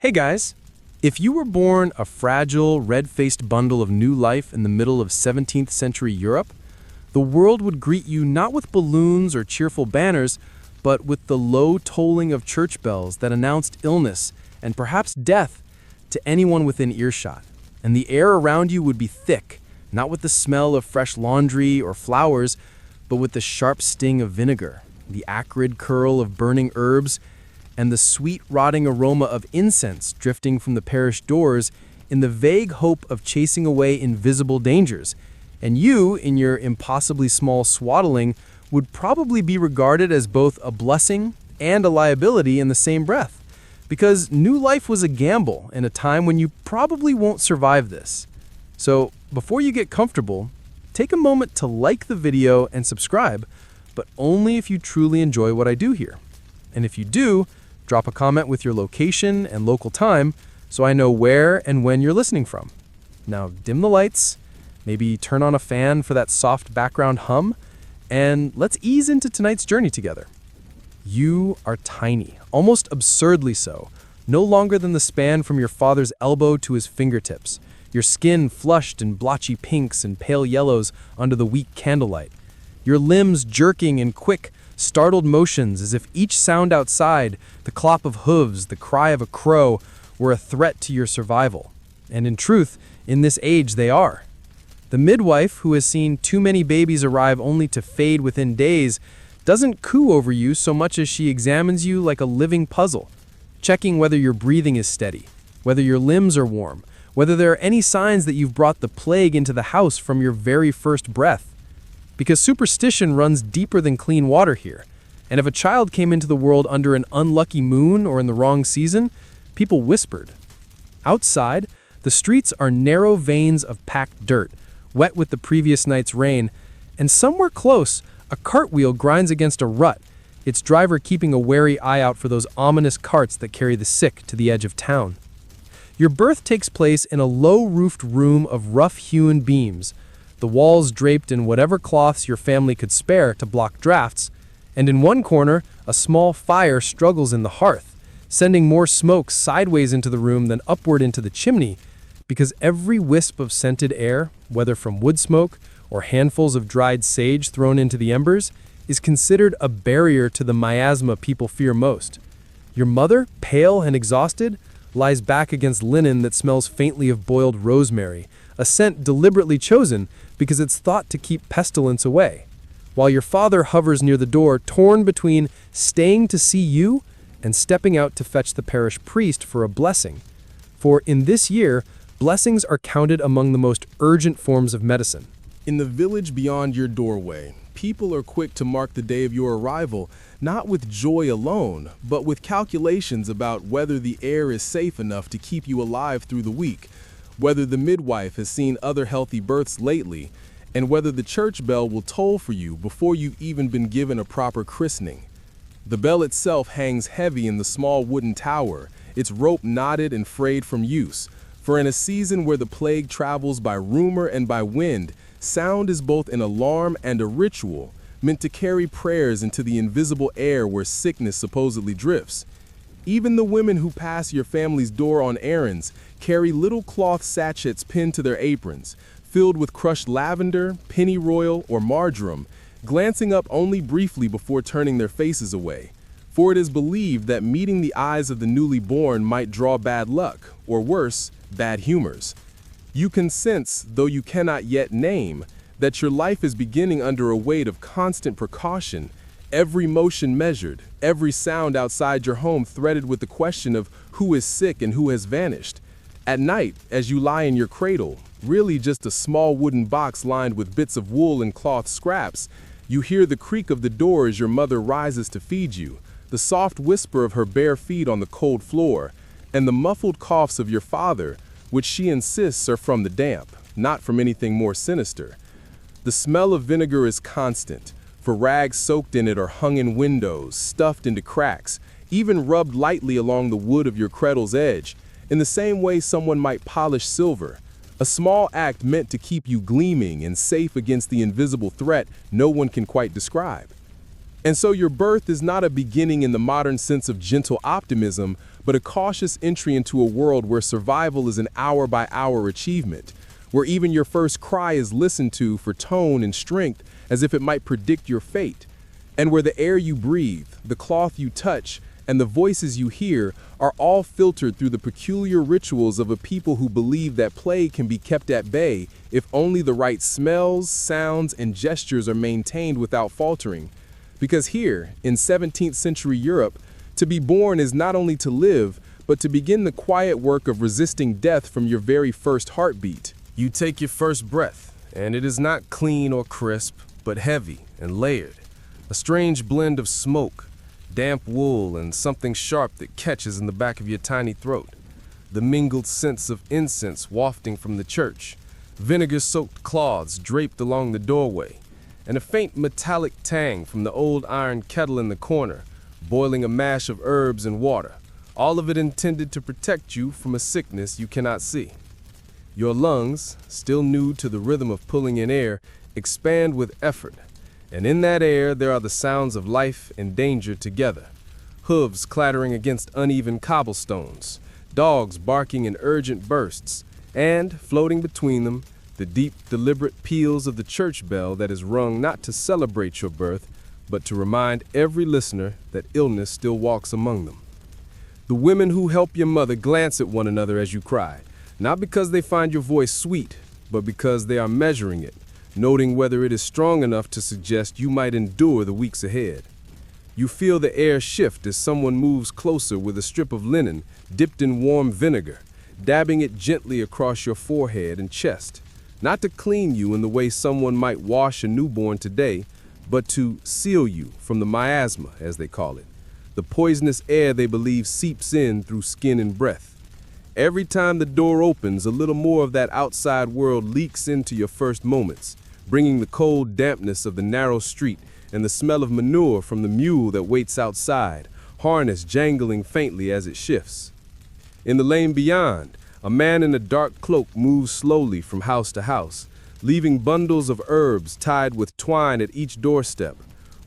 Hey guys! If you were born a fragile, red-faced bundle of new life in the middle of 17th century Europe, the world would greet you not with balloons or cheerful banners, but with the low tolling of church bells that announced illness and perhaps death to anyone within earshot. And the air around you would be thick, not with the smell of fresh laundry or flowers, but with the sharp sting of vinegar, the acrid curl of burning herbs, and the sweet rotting aroma of incense drifting from the parish doors in the vague hope of chasing away invisible dangers. And you, in your impossibly small swaddling, would probably be regarded as both a blessing and a liability in the same breath. Because new life was a gamble in a time when you probably won't survive this. So, before you get comfortable, take a moment to like the video and subscribe, but only if you truly enjoy what I do here. And if you do, drop a comment with your location and local time so I know where and when you're listening from. Now dim the lights, maybe turn on a fan for that soft background hum, and let's ease into tonight's journey together. You are tiny, almost absurdly so, no longer than the span from your father's elbow to his fingertips, your skin flushed in blotchy pinks and pale yellows under the weak candlelight, your limbs jerking in quick, startled motions as if each sound outside, the clop of hooves, the cry of a crow, were a threat to your survival. And in truth, in this age they are. The midwife, who has seen too many babies arrive only to fade within days, doesn't coo over you so much as she examines you like a living puzzle, checking whether your breathing is steady, whether your limbs are warm, whether there are any signs that you've brought the plague into the house from your very first breath. Because superstition runs deeper than clean water here, and if a child came into the world under an unlucky moon or in the wrong season, people whispered. Outside, the streets are narrow veins of packed dirt, wet with the previous night's rain, and somewhere close, a cartwheel grinds against a rut, its driver keeping a wary eye out for those ominous carts that carry the sick to the edge of town. Your birth takes place in a low-roofed room of rough-hewn beams, the walls draped in whatever cloths your family could spare to block drafts, and in one corner, a small fire struggles in the hearth, sending more smoke sideways into the room than upward into the chimney, because every wisp of scented air, whether from wood smoke or handfuls of dried sage thrown into the embers, is considered a barrier to the miasma people fear most. Your mother, pale and exhausted, lies back against linen that smells faintly of boiled rosemary, a scent deliberately chosen because it's thought to keep pestilence away, while your father hovers near the door, torn between staying to see you and stepping out to fetch the parish priest for a blessing. For in this year, blessings are counted among the most urgent forms of medicine. In the village beyond your doorway, people are quick to mark the day of your arrival, not with joy alone, but with calculations about whether the air is safe enough to keep you alive through the week, whether the midwife has seen other healthy births lately, and whether the church bell will toll for you before you've even been given a proper christening. The bell itself hangs heavy in the small wooden tower, its rope knotted and frayed from use, for in a season where the plague travels by rumor and by wind, sound is both an alarm and a ritual, meant to carry prayers into the invisible air where sickness supposedly drifts. Even the women who pass your family's door on errands carry little cloth sachets pinned to their aprons, filled with crushed lavender, pennyroyal, or marjoram, glancing up only briefly before turning their faces away. For it is believed that meeting the eyes of the newly born might draw bad luck, or worse, bad humors. You can sense, though you cannot yet name, that your life is beginning under a weight of constant precaution, every motion measured, every sound outside your home threaded with the question of who is sick and who has vanished. At night, as you lie in your cradle, really just a small wooden box lined with bits of wool and cloth scraps, you hear the creak of the door as your mother rises to feed you, the soft whisper of her bare feet on the cold floor, and the muffled coughs of your father, which she insists are from the damp, not from anything more sinister. The smell of vinegar is constant, for rags soaked in it are hung in windows, stuffed into cracks, even rubbed lightly along the wood of your cradle's edge, in the same way someone might polish silver, a small act meant to keep you gleaming and safe against the invisible threat no one can quite describe. And so your birth is not a beginning in the modern sense of gentle optimism, but a cautious entry into a world where survival is an hour-by-hour achievement, where even your first cry is listened to for tone and strength as if it might predict your fate, and where the air you breathe, the cloth you touch, and the voices you hear are all filtered through the peculiar rituals of a people who believe that plague can be kept at bay if only the right smells, sounds, and gestures are maintained without faltering. Because here, in 17th century Europe, to be born is not only to live, but to begin the quiet work of resisting death from your very first heartbeat. You take your first breath, and it is not clean or crisp, but heavy and layered. A strange blend of smoke, damp wool, and something sharp that catches in the back of your tiny throat. The mingled scents of incense wafting from the church, vinegar-soaked cloths draped along the doorway, and a faint metallic tang from the old iron kettle in the corner, boiling a mash of herbs and water, all of it intended to protect you from a sickness you cannot see. Your lungs, still new to the rhythm of pulling in air, expand with effort, and in that air there are the sounds of life and danger together. Hooves clattering against uneven cobblestones, dogs barking in urgent bursts, and, floating between them, the deep, deliberate peals of the church bell that is rung not to celebrate your birth, but to remind every listener that illness still walks among them. The women who help your mother glance at one another as you cry, not because they find your voice sweet, but because they are measuring it, noting whether it is strong enough to suggest you might endure the weeks ahead. You feel the air shift as someone moves closer with a strip of linen dipped in warm vinegar, dabbing it gently across your forehead and chest, not to clean you in the way someone might wash a newborn today, but to seal you from the miasma, as they call it, the poisonous air they believe seeps in through skin and breath. Every time the door opens, a little more of that outside world leaks into your first moments, bringing the cold dampness of the narrow street and the smell of manure from the mule that waits outside, harness jangling faintly as it shifts. In the lane beyond, a man in a dark cloak moves slowly from house to house, leaving bundles of herbs tied with twine at each doorstep,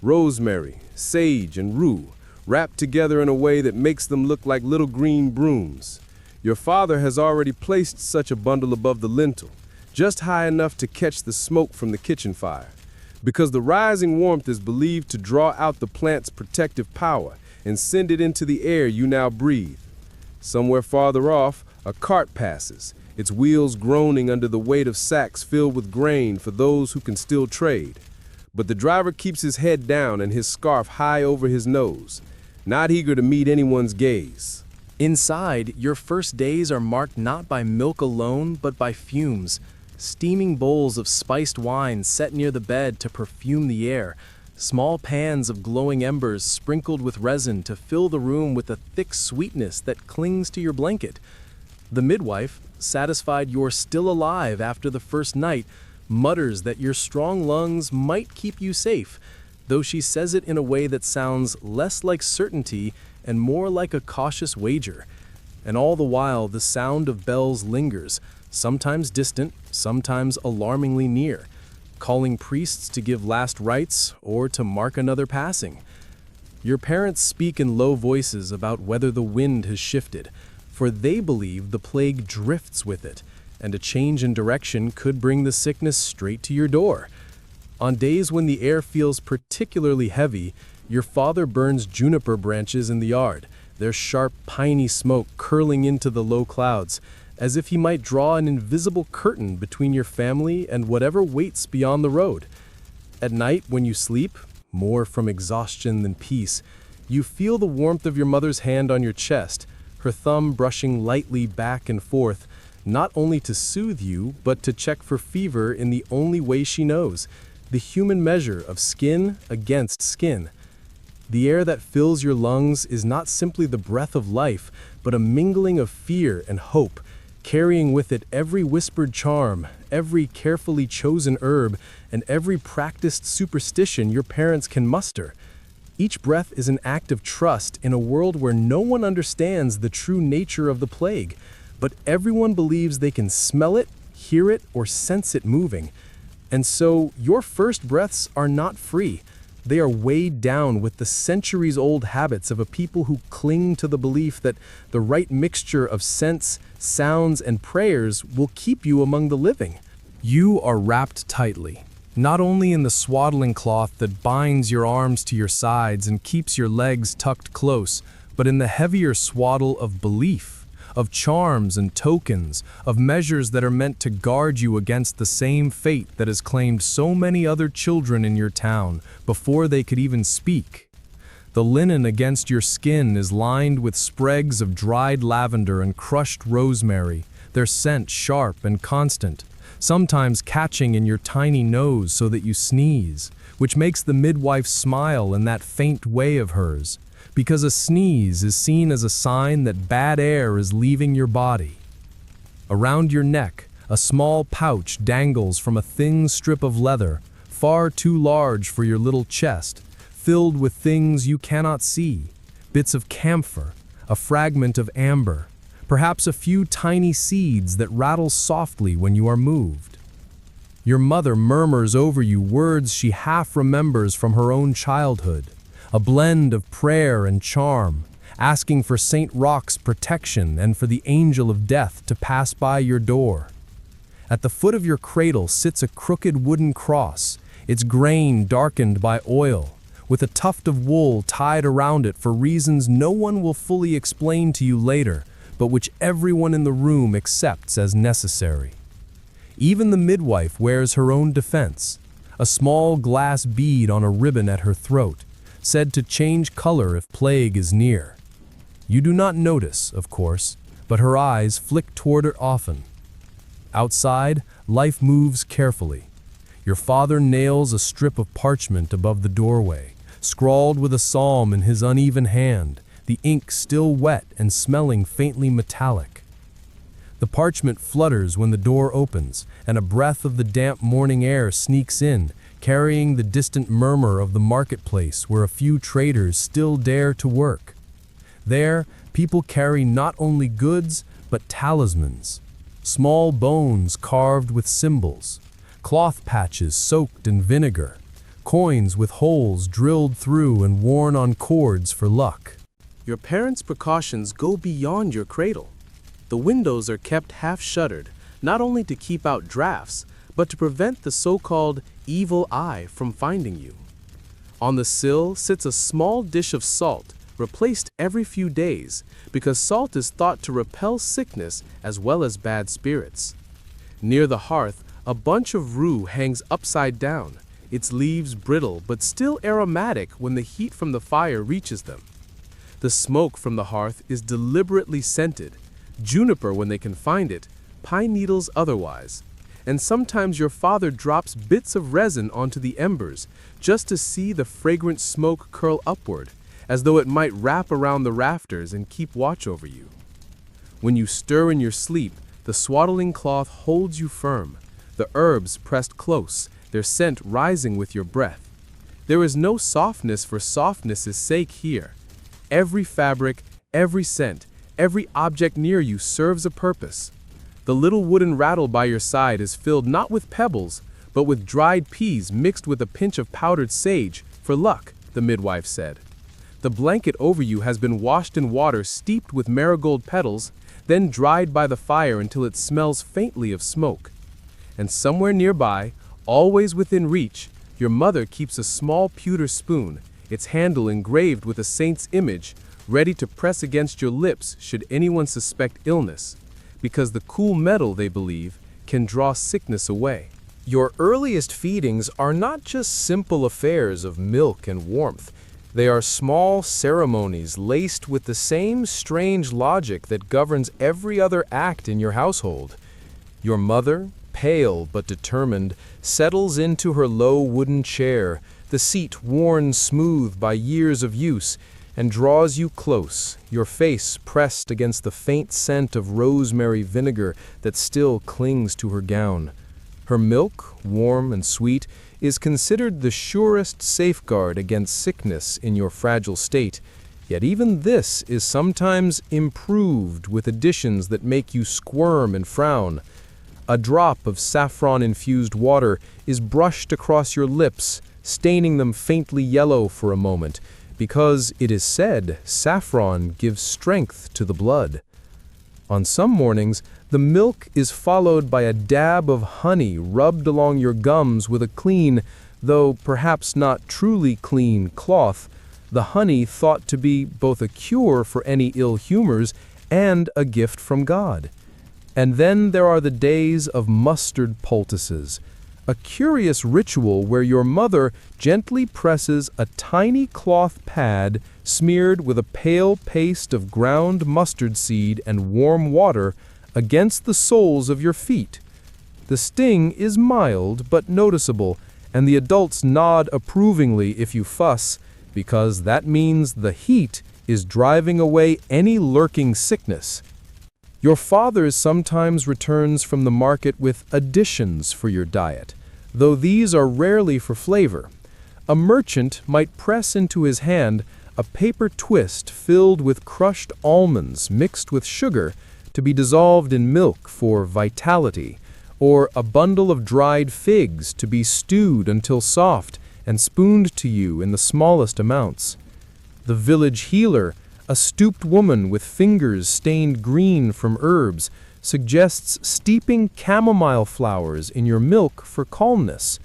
rosemary, sage, and rue, wrapped together in a way that makes them look like little green brooms. Your father has already placed such a bundle above the lintel, just high enough to catch the smoke from the kitchen fire, because the rising warmth is believed to draw out the plant's protective power and send it into the air you now breathe. Somewhere farther off, a cart passes, its wheels groaning under the weight of sacks filled with grain for those who can still trade. But the driver keeps his head down and his scarf high over his nose, not eager to meet anyone's gaze. Inside, your first days are marked not by milk alone, but by fumes. Steaming bowls of spiced wine set near the bed to perfume the air. Small pans of glowing embers sprinkled with resin to fill the room with a thick sweetness that clings to your blanket. The midwife, satisfied you're still alive after the first night, mutters that your strong lungs might keep you safe, though she says it in a way that sounds less like certainty and more like a cautious wager. And all the while, the sound of bells lingers, sometimes distant, sometimes alarmingly near, calling priests to give last rites or to mark another passing. Your parents speak in low voices about whether the wind has shifted, for they believe the plague drifts with it, and a change in direction could bring the sickness straight to your door. On days when the air feels particularly heavy, your father burns juniper branches in the yard, their sharp, piney smoke curling into the low clouds, as if he might draw an invisible curtain between your family and whatever waits beyond the road. At night, when you sleep, more from exhaustion than peace, you feel the warmth of your mother's hand on your chest, her thumb brushing lightly back and forth, not only to soothe you, but to check for fever in the only way she knows, the human measure of skin against skin. The air that fills your lungs is not simply the breath of life, but a mingling of fear and hope, carrying with it every whispered charm, every carefully chosen herb, and every practiced superstition your parents can muster. Each breath is an act of trust in a world where no one understands the true nature of the plague, but everyone believes they can smell it, hear it, or sense it moving. And so, your first breaths are not free. They are weighed down with the centuries-old habits of a people who cling to the belief that the right mixture of scents, sounds, and prayers will keep you among the living. You are wrapped tightly, not only in the swaddling cloth that binds your arms to your sides and keeps your legs tucked close, but in the heavier swaddle of belief, of charms and tokens, of measures that are meant to guard you against the same fate that has claimed so many other children in your town before they could even speak. The linen against your skin is lined with sprigs of dried lavender and crushed rosemary, their scent sharp and constant, sometimes catching in your tiny nose so that you sneeze, which makes the midwife smile in that faint way of hers, because a sneeze is seen as a sign that bad air is leaving your body. Around your neck, a small pouch dangles from a thin strip of leather, far too large for your little chest, filled with things you cannot see, bits of camphor, a fragment of amber, perhaps a few tiny seeds that rattle softly when you are moved. Your mother murmurs over you words she half remembers from her own childhood, a blend of prayer and charm, asking for St. Roch's protection and for the angel of death to pass by your door. At the foot of your cradle sits a crooked wooden cross, its grain darkened by oil, with a tuft of wool tied around it for reasons no one will fully explain to you later, but which everyone in the room accepts as necessary. Even the midwife wears her own defense, a small glass bead on a ribbon at her throat, said to change color if plague is near. You do not notice, of course, but her eyes flick toward it often. Outside, life moves carefully. Your father nails a strip of parchment above the doorway, scrawled with a psalm in his uneven hand, the ink still wet and smelling faintly metallic. The parchment flutters when the door opens, and a breath of the damp morning air sneaks in, carrying the distant murmur of the marketplace where a few traders still dare to work. There, people carry not only goods, but talismans, small bones carved with symbols, cloth patches soaked in vinegar, coins with holes drilled through and worn on cords for luck. Your parents' precautions go beyond your cradle. The windows are kept half-shuttered, not only to keep out drafts, but to prevent the so-called evil eye from finding you. On the sill sits a small dish of salt, replaced every few days, because salt is thought to repel sickness as well as bad spirits. Near the hearth, a bunch of rue hangs upside down, its leaves brittle but still aromatic when the heat from the fire reaches them. The smoke from the hearth is deliberately scented, juniper when they can find it, pine needles otherwise. And sometimes your father drops bits of resin onto the embers just to see the fragrant smoke curl upward, as though it might wrap around the rafters and keep watch over you. When you stir in your sleep, the swaddling cloth holds you firm, the herbs pressed close, their scent rising with your breath. There is no softness for softness' sake here. Every fabric, every scent, every object near you serves a purpose. The little wooden rattle by your side is filled not with pebbles, but with dried peas mixed with a pinch of powdered sage, for luck, the midwife said. The blanket over you has been washed in water steeped with marigold petals, then dried by the fire until it smells faintly of smoke. And somewhere nearby, always within reach, your mother keeps a small pewter spoon, its handle engraved with a saint's image, ready to press against your lips should anyone suspect illness, because the cool metal, they believe, can draw sickness away. Your earliest feedings are not just simple affairs of milk and warmth. They are small ceremonies laced with the same strange logic that governs every other act in your household. Your mother, pale but determined, settles into her low wooden chair, the seat worn smooth by years of use, and draws you close, your face pressed against the faint scent of rosemary vinegar that still clings to her gown. Her milk, warm and sweet, is considered the surest safeguard against sickness in your fragile state, yet even this is sometimes improved with additions that make you squirm and frown. A drop of saffron-infused water is brushed across your lips, staining them faintly yellow for a moment, because it is said saffron gives strength to the blood. On some mornings, the milk is followed by a dab of honey rubbed along your gums with a clean, though perhaps not truly clean, cloth, the honey thought to be both a cure for any ill humors and a gift from God. And then there are the days of mustard poultices, a curious ritual where your mother gently presses a tiny cloth pad smeared with a pale paste of ground mustard seed and warm water against the soles of your feet. The sting is mild but noticeable, and the adults nod approvingly if you fuss, because that means the heat is driving away any lurking sickness. Your father sometimes returns from the market with additions for your diet, though these are rarely for flavor. A merchant might press into his hand a paper twist filled with crushed almonds mixed with sugar to be dissolved in milk for vitality, or a bundle of dried figs to be stewed until soft and spooned to you in the smallest amounts. The village healer, a stooped woman with fingers stained green from herbs, suggests steeping chamomile flowers in your milk for calmness.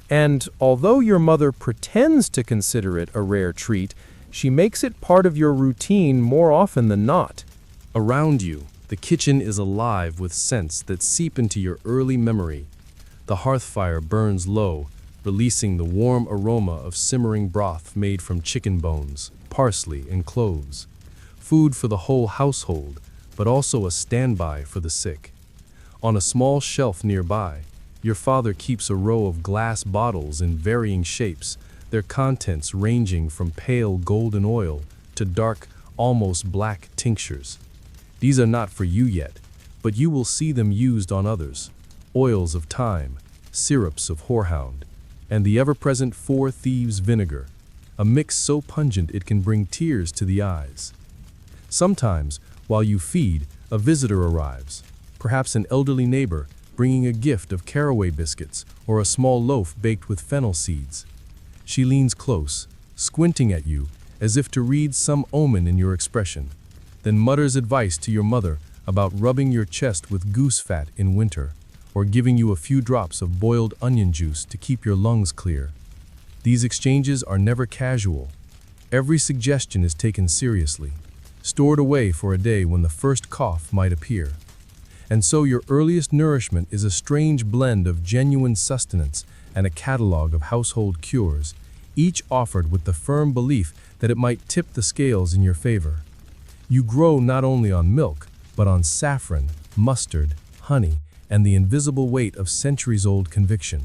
And although your mother pretends to consider it a rare treat, she makes it part of your routine more often than not. Around you, the kitchen is alive with scents that seep into your early memory. The hearth fire burns low, releasing the warm aroma of simmering broth made from chicken bones, parsley, and cloves. Food for the whole household, but also a standby for the sick. On a small shelf nearby, your father keeps a row of glass bottles in varying shapes, their contents ranging from pale golden oil to dark, almost black tinctures. These are not for you yet, but you will see them used on others. Oils of thyme, syrups of horehound, and the ever-present Four Thieves vinegar, a mix so pungent it can bring tears to the eyes. Sometimes, while you feed, a visitor arrives, perhaps an elderly neighbor bringing a gift of caraway biscuits or a small loaf baked with fennel seeds. She leans close, squinting at you as if to read some omen in your expression, then mutters advice to your mother about rubbing your chest with goose fat in winter, or giving you a few drops of boiled onion juice to keep your lungs clear. These exchanges are never casual. Every suggestion is taken seriously, stored away for a day when the first cough might appear. And so your earliest nourishment is a strange blend of genuine sustenance and a catalog of household cures, each offered with the firm belief that it might tip the scales in your favor. You grow not only on milk, but on saffron, mustard, honey, and the invisible weight of centuries-old conviction,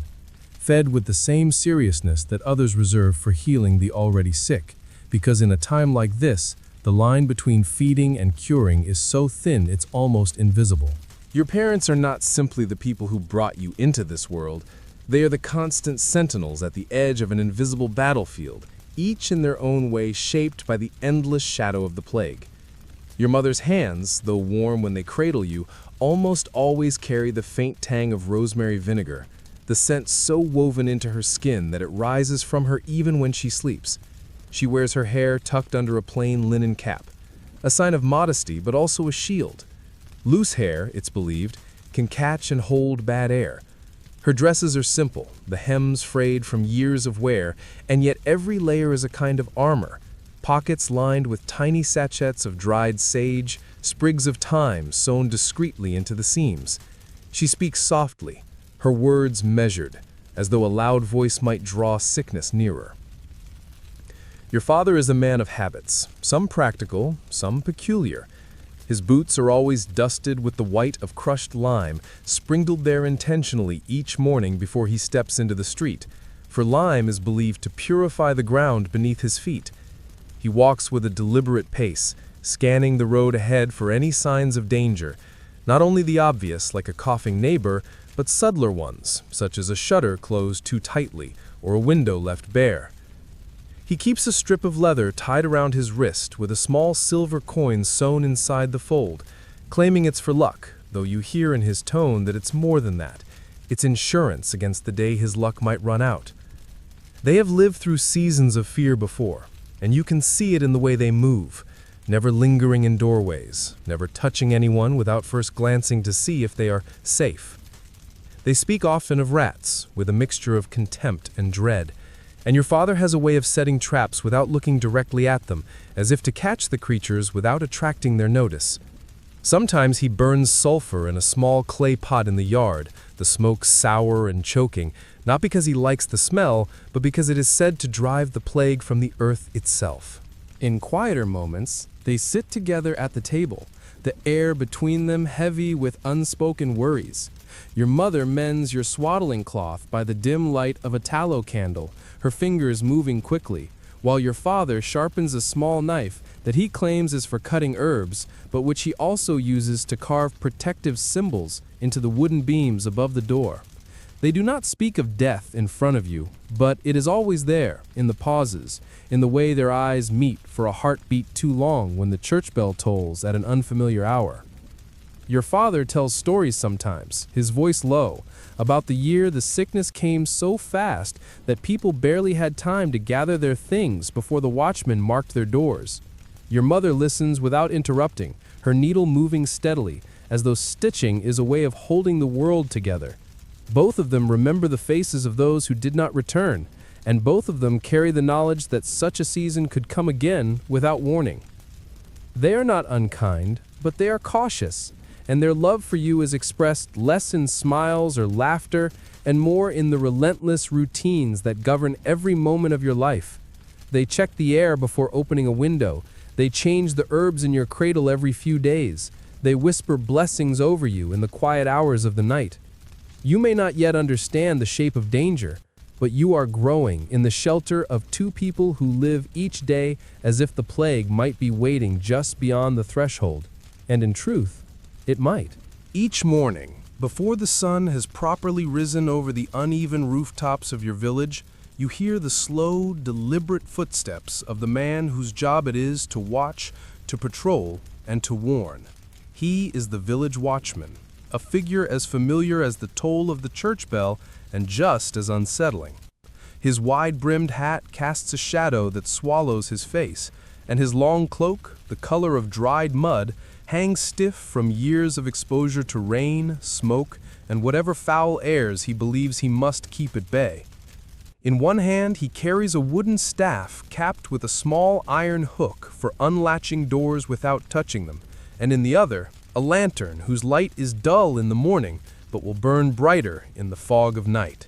fed with the same seriousness that others reserve for healing the already sick, because in a time like this, the line between feeding and curing is so thin it's almost invisible. Your parents are not simply the people who brought you into this world. They are the constant sentinels at the edge of an invisible battlefield, each in their own way shaped by the endless shadow of the plague. Your mother's hands, though warm when they cradle you, almost always carry the faint tang of rosemary vinegar, the scent so woven into her skin that it rises from her even when she sleeps. She wears her hair tucked under a plain linen cap, a sign of modesty but also a shield. Loose hair, it's believed, can catch and hold bad air. Her dresses are simple, the hems frayed from years of wear, and yet every layer is a kind of armor. Pockets lined with tiny sachets of dried sage, sprigs of thyme sewn discreetly into the seams. She speaks softly, her words measured, as though a loud voice might draw sickness nearer. Your father is a man of habits, some practical, some peculiar. His boots are always dusted with the white of crushed lime, sprinkled there intentionally each morning before he steps into the street, for lime is believed to purify the ground beneath his feet. He walks with a deliberate pace, scanning the road ahead for any signs of danger, not only the obvious, like a coughing neighbor, but subtler ones, such as a shutter closed too tightly or a window left bare. He keeps a strip of leather tied around his wrist with a small silver coin sewn inside the fold, claiming it's for luck, though you hear in his tone that it's more than that. It's insurance against the day his luck might run out. They have lived through seasons of fear before, and you can see it in the way they move, never lingering in doorways, never touching anyone without first glancing to see if they are safe. They speak often of rats, with a mixture of contempt and dread, and your father has a way of setting traps without looking directly at them, as if to catch the creatures without attracting their notice. Sometimes he burns sulfur in a small clay pot in the yard, the smoke sour and choking, not because he likes the smell, but because it is said to drive the plague from the earth itself. In quieter moments, they sit together at the table, the air between them heavy with unspoken worries. Your mother mends your swaddling cloth by the dim light of a tallow candle, her fingers moving quickly, while your father sharpens a small knife that he claims is for cutting herbs, but which he also uses to carve protective symbols into the wooden beams above the door. They do not speak of death in front of you, but it is always there, in the pauses, in the way their eyes meet for a heartbeat too long when the church bell tolls at an unfamiliar hour. Your father tells stories sometimes, his voice low, about the year the sickness came so fast that people barely had time to gather their things before the watchmen marked their doors. Your mother listens without interrupting, her needle moving steadily, as though stitching is a way of holding the world together. Both of them remember the faces of those who did not return, and both of them carry the knowledge that such a season could come again without warning. They are not unkind, but they are cautious, and their love for you is expressed less in smiles or laughter and more in the relentless routines that govern every moment of your life. They check the air before opening a window. They change the herbs in your cradle every few days. They whisper blessings over you in the quiet hours of the night. You may not yet understand the shape of danger, but you are growing in the shelter of two people who live each day as if the plague might be waiting just beyond the threshold. And in truth, it might. Each morning, before the sun has properly risen over the uneven rooftops of your village, you hear the slow, deliberate footsteps of the man whose job it is to watch, to patrol, and to warn. He is the village watchman, a figure as familiar as the toll of the church bell and just as unsettling. His wide-brimmed hat casts a shadow that swallows his face, and his long cloak, the color of dried mud, hangs stiff from years of exposure to rain, smoke, and whatever foul airs he believes he must keep at bay. In one hand, he carries a wooden staff capped with a small iron hook for unlatching doors without touching them, and in the other, a lantern whose light is dull in the morning but will burn brighter in the fog of night.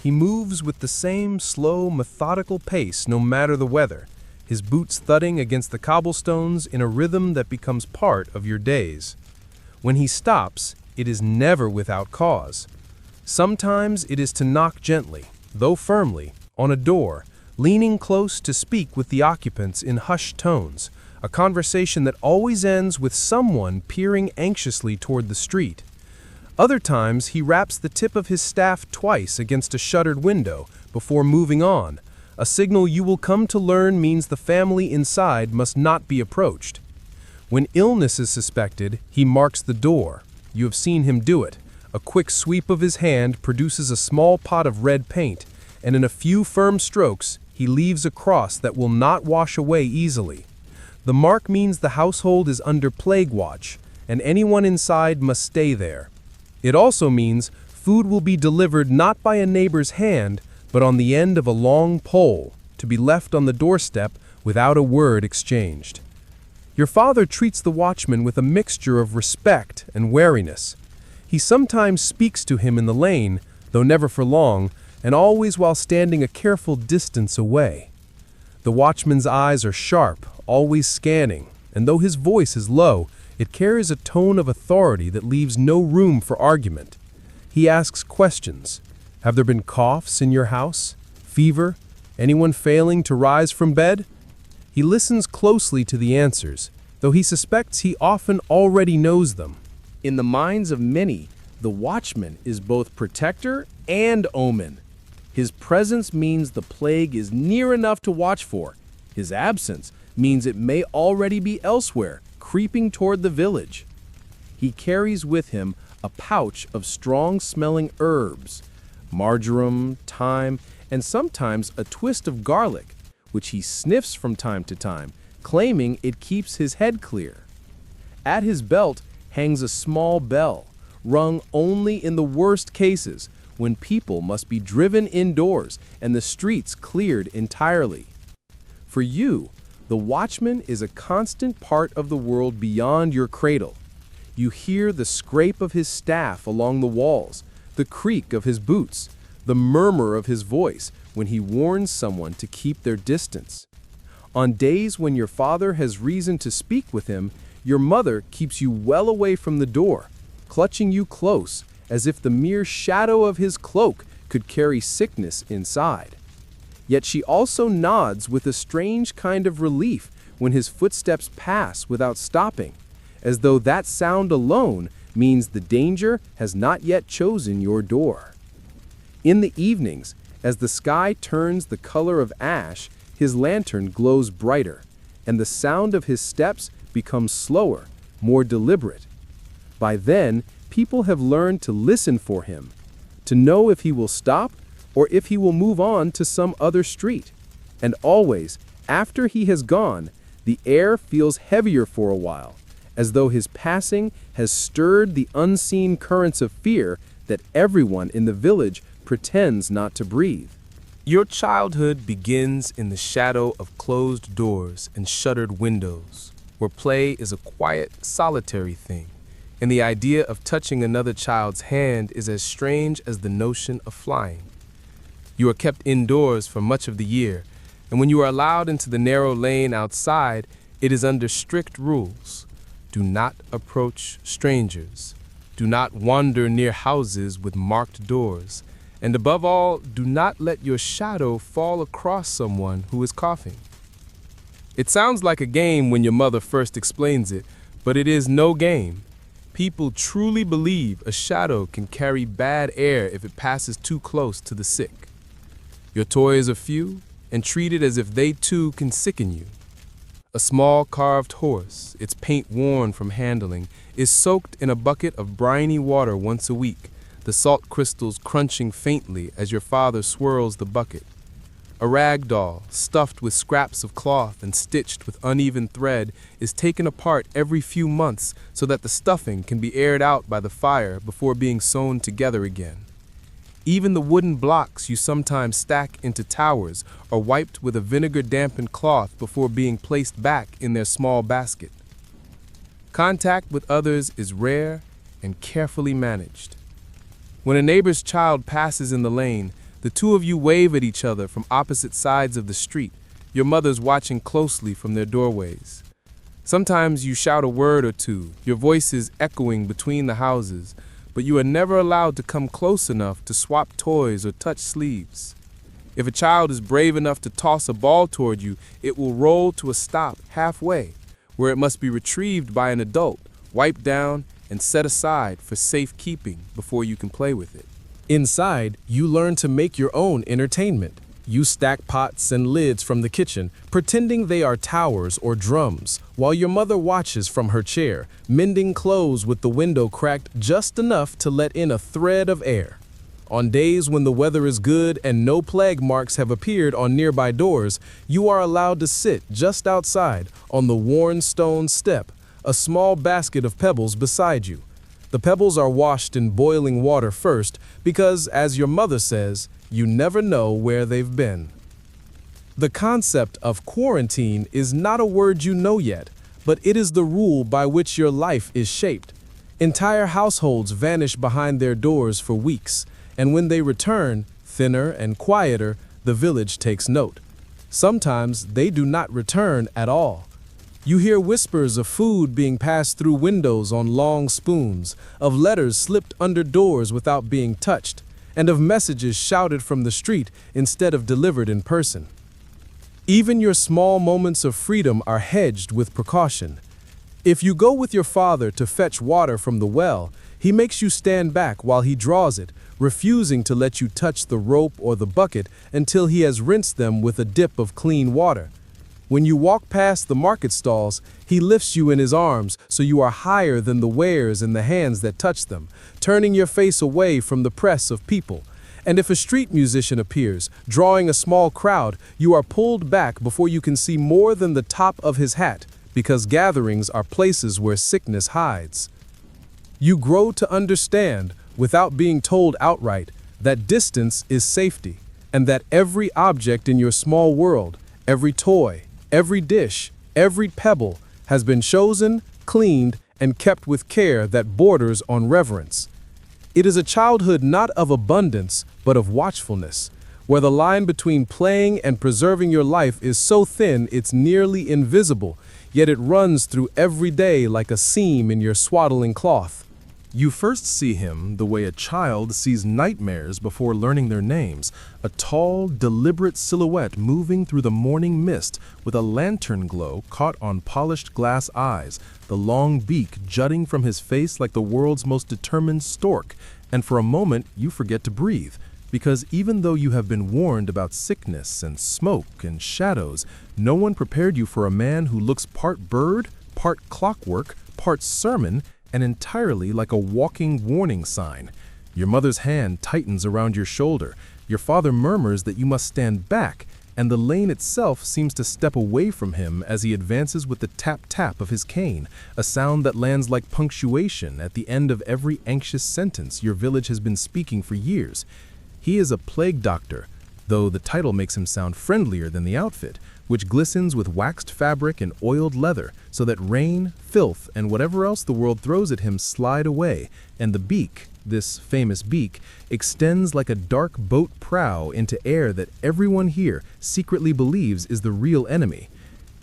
He moves with the same slow, methodical pace no matter the weather, his boots thudding against the cobblestones in a rhythm that becomes part of your days. When he stops, it is never without cause. Sometimes it is to knock gently, though firmly, on a door, leaning close to speak with the occupants in hushed tones, a conversation that always ends with someone peering anxiously toward the street. Other times, he raps the tip of his staff twice against a shuttered window before moving on, a signal you will come to learn means the family inside must not be approached. When illness is suspected, he marks the door. You have seen him do it. A quick sweep of his hand produces a small pot of red paint, and in a few firm strokes, he leaves a cross that will not wash away easily. The mark means the household is under plague watch, and anyone inside must stay there. It also means food will be delivered not by a neighbor's hand, but on the end of a long pole, to be left on the doorstep without a word exchanged. Your father treats the watchman with a mixture of respect and wariness. He sometimes speaks to him in the lane, though never for long, and always while standing a careful distance away. The watchman's eyes are sharp, always scanning, and though his voice is low, it carries a tone of authority that leaves no room for argument. He asks questions. Have there been coughs in your house? Fever? Anyone failing to rise from bed? He listens closely to the answers, though he suspects he often already knows them. In the minds of many, the watchman is both protector and omen. His presence means the plague is near enough to watch for. His absence means it may already be elsewhere, creeping toward the village. He carries with him a pouch of strong-smelling herbs, marjoram, thyme, and sometimes a twist of garlic, which he sniffs from time to time, claiming it keeps his head clear. At his belt hangs a small bell, rung only in the worst cases, when people must be driven indoors and the streets cleared entirely. For you, the watchman is a constant part of the world beyond your cradle. You hear the scrape of his staff along the walls, the creak of his boots, the murmur of his voice when he warns someone to keep their distance. On days when your father has reason to speak with him, your mother keeps you well away from the door, clutching you close as if the mere shadow of his cloak could carry sickness inside. Yet she also nods with a strange kind of relief when his footsteps pass without stopping, as though that sound alone means the danger has not yet chosen your door. In the evenings, as the sky turns the color of ash, his lantern glows brighter, and the sound of his steps becomes slower, more deliberate. By then, people have learned to listen for him, to know if he will stop or if he will move on to some other street. And always, after he has gone, the air feels heavier for a while, as though his passing has stirred the unseen currents of fear that everyone in the village pretends not to breathe. Your childhood begins in the shadow of closed doors and shuttered windows, where play is a quiet, solitary thing, and the idea of touching another child's hand is as strange as the notion of flying. You are kept indoors for much of the year, and when you are allowed into the narrow lane outside, it is under strict rules. Do not approach strangers. Do not wander near houses with marked doors. And above all, do not let your shadow fall across someone who is coughing. It sounds like a game when your mother first explains it, but it is no game. People truly believe a shadow can carry bad air if it passes too close to the sick. Your toys are few and treated as if they too can sicken you. A small carved horse, its paint worn from handling, is soaked in a bucket of briny water once a week, the salt crystals crunching faintly as your father swirls the bucket. A rag doll, stuffed with scraps of cloth and stitched with uneven thread, is taken apart every few months so that the stuffing can be aired out by the fire before being sewn together again. Even the wooden blocks you sometimes stack into towers are wiped with a vinegar-dampened cloth before being placed back in their small basket. Contact with others is rare and carefully managed. When a neighbor's child passes in the lane, the two of you wave at each other from opposite sides of the street, your mothers watching closely from their doorways. Sometimes you shout a word or two, your voices echoing between the houses, but you are never allowed to come close enough to swap toys or touch sleeves. If a child is brave enough to toss a ball toward you, it will roll to a stop halfway, where it must be retrieved by an adult, wiped down, and set aside for safekeeping before you can play with it. Inside, you learn to make your own entertainment. You stack pots and lids from the kitchen, pretending they are towers or drums, while your mother watches from her chair, mending clothes with the window cracked just enough to let in a thread of air. On days when the weather is good and no plague marks have appeared on nearby doors, you are allowed to sit just outside on the worn stone step, a small basket of pebbles beside you. The pebbles are washed in boiling water first because, as your mother says, you never know where they've been. The concept of quarantine is not a word you know yet, but it is the rule by which your life is shaped. Entire households vanish behind their doors for weeks, and when they return, thinner and quieter, the village takes note. Sometimes they do not return at all. You hear whispers of food being passed through windows on long spoons, of letters slipped under doors without being touched, and of messages shouted from the street instead of delivered in person. Even your small moments of freedom are hedged with precaution. If you go with your father to fetch water from the well, he makes you stand back while he draws it, refusing to let you touch the rope or the bucket until he has rinsed them with a dip of clean water. When you walk past the market stalls, he lifts you in his arms so you are higher than the wares and the hands that touch them, turning your face away from the press of people. And if a street musician appears, drawing a small crowd, you are pulled back before you can see more than the top of his hat, because gatherings are places where sickness hides. You grow to understand, without being told outright, that distance is safety, and that every object in your small world, every toy, every dish, every pebble, has been chosen, cleaned, and kept with care that borders on reverence. It is a childhood not of abundance, but of watchfulness, where the line between playing and preserving your life is so thin it's nearly invisible, yet it runs through every day like a seam in your swaddling cloth. You first see him the way a child sees nightmares before learning their names, a tall, deliberate silhouette moving through the morning mist with a lantern glow caught on polished glass eyes, the long beak jutting from his face like the world's most determined stork, and for a moment you forget to breathe, because even though you have been warned about sickness and smoke and shadows, no one prepared you for a man who looks part bird, part clockwork, part sermon, and entirely like a walking warning sign. Your mother's hand tightens around your shoulder. Your father murmurs that you must stand back, and the lane itself seems to step away from him as he advances with the tap-tap of his cane, a sound that lands like punctuation at the end of every anxious sentence your village has been speaking for years. He is a plague doctor, though the title makes him sound friendlier than the outfit, which glistens with waxed fabric and oiled leather, so that rain, filth, and whatever else the world throws at him slide away, and the beak, this famous beak, extends like a dark boat prow into air that everyone here secretly believes is the real enemy.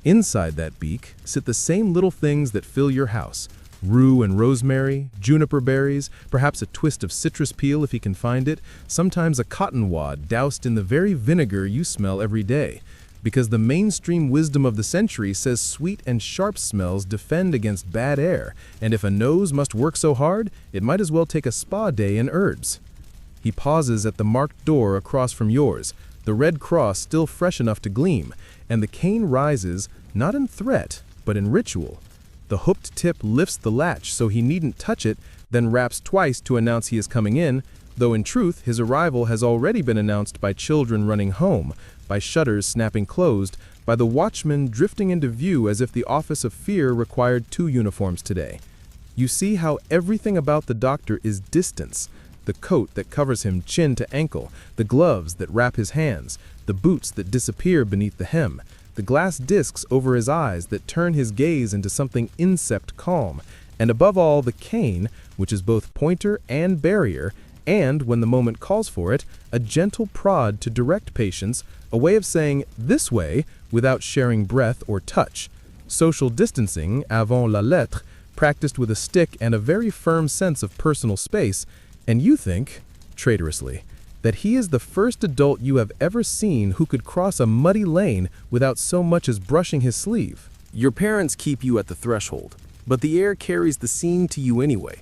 Inside that beak sit the same little things that fill your house: rue and rosemary, juniper berries, perhaps a twist of citrus peel if he can find it, sometimes a cotton wad doused in the very vinegar you smell every day. Because the mainstream wisdom of the century says sweet and sharp smells defend against bad air, and if a nose must work so hard, it might as well take a spa day in herbs. He pauses at the marked door across from yours, the red cross still fresh enough to gleam, and the cane rises, not in threat, but in ritual. The hooked tip lifts the latch so he needn't touch it, then raps twice to announce he is coming in, though in truth his arrival has already been announced by children running home, by shutters snapping closed, by the watchman drifting into view as if the office of fear required 2 uniforms today. You see how everything about the doctor is distance: the coat that covers him chin to ankle, the gloves that wrap his hands, the boots that disappear beneath the hem, the glass discs over his eyes that turn his gaze into something incept calm, and above all the cane, which is both pointer and barrier, and, when the moment calls for it, a gentle prod to direct patients, a way of saying "this way" without sharing breath or touch. Social distancing, avant la lettre, practiced with a stick and a very firm sense of personal space, and you think, traitorously, that he is the first adult you have ever seen who could cross a muddy lane without so much as brushing his sleeve. Your parents keep you at the threshold, but the air carries the scene to you anyway.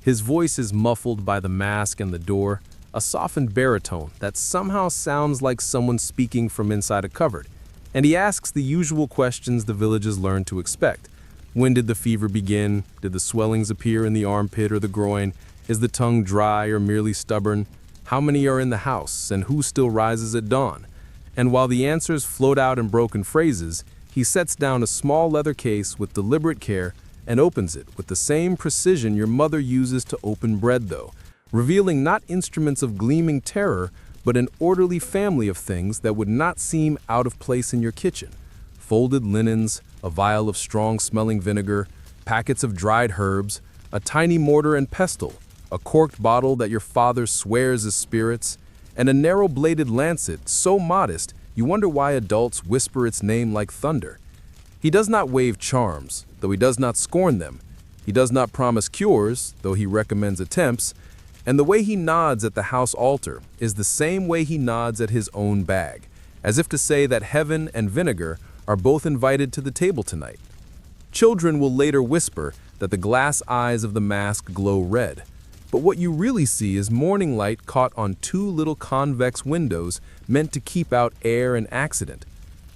His voice is muffled by the mask and the door, a softened baritone that somehow sounds like someone speaking from inside a cupboard, and he asks the usual questions the villagers learn to expect. When did the fever begin? Did the swellings appear in the armpit or the groin? Is the tongue dry or merely stubborn? How many are in the house, and who still rises at dawn? And while the answers float out in broken phrases, he sets down a small leather case with deliberate care and opens it with the same precision your mother uses to open bread, though, revealing not instruments of gleaming terror, but an orderly family of things that would not seem out of place in your kitchen. Folded linens, a vial of strong-smelling vinegar, packets of dried herbs, a tiny mortar and pestle, a corked bottle that your father swears is spirits, and a narrow-bladed lancet so modest you wonder why adults whisper its name like thunder. He does not wave charms, though he does not scorn them. He does not promise cures, though he recommends attempts, and the way he nods at the house altar is the same way he nods at his own bag, as if to say that heaven and vinegar are both invited to the table tonight. Children will later whisper that the glass eyes of the mask glow red, but what you really see is morning light caught on 2 little convex windows meant to keep out air and accident.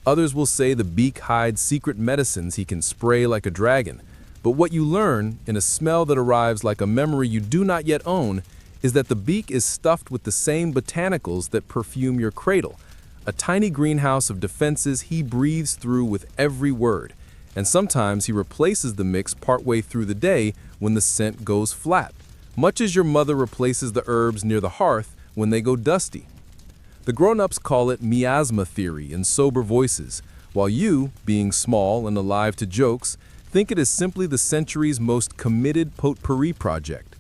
Others will say the beak hides secret medicines he can spray like a dragon, but what you learn, in a smell that arrives like a memory you do not yet own, is that the beak is stuffed with the same botanicals that perfume your cradle, a tiny greenhouse of defenses he breathes through with every word, and sometimes he replaces the mix partway through the day when the scent goes flat, much as your mother replaces the herbs near the hearth when they go dusty. The grown-ups call it miasma theory in sober voices, while you, being small and alive to jokes, think it is simply the century's most committed potpourri project.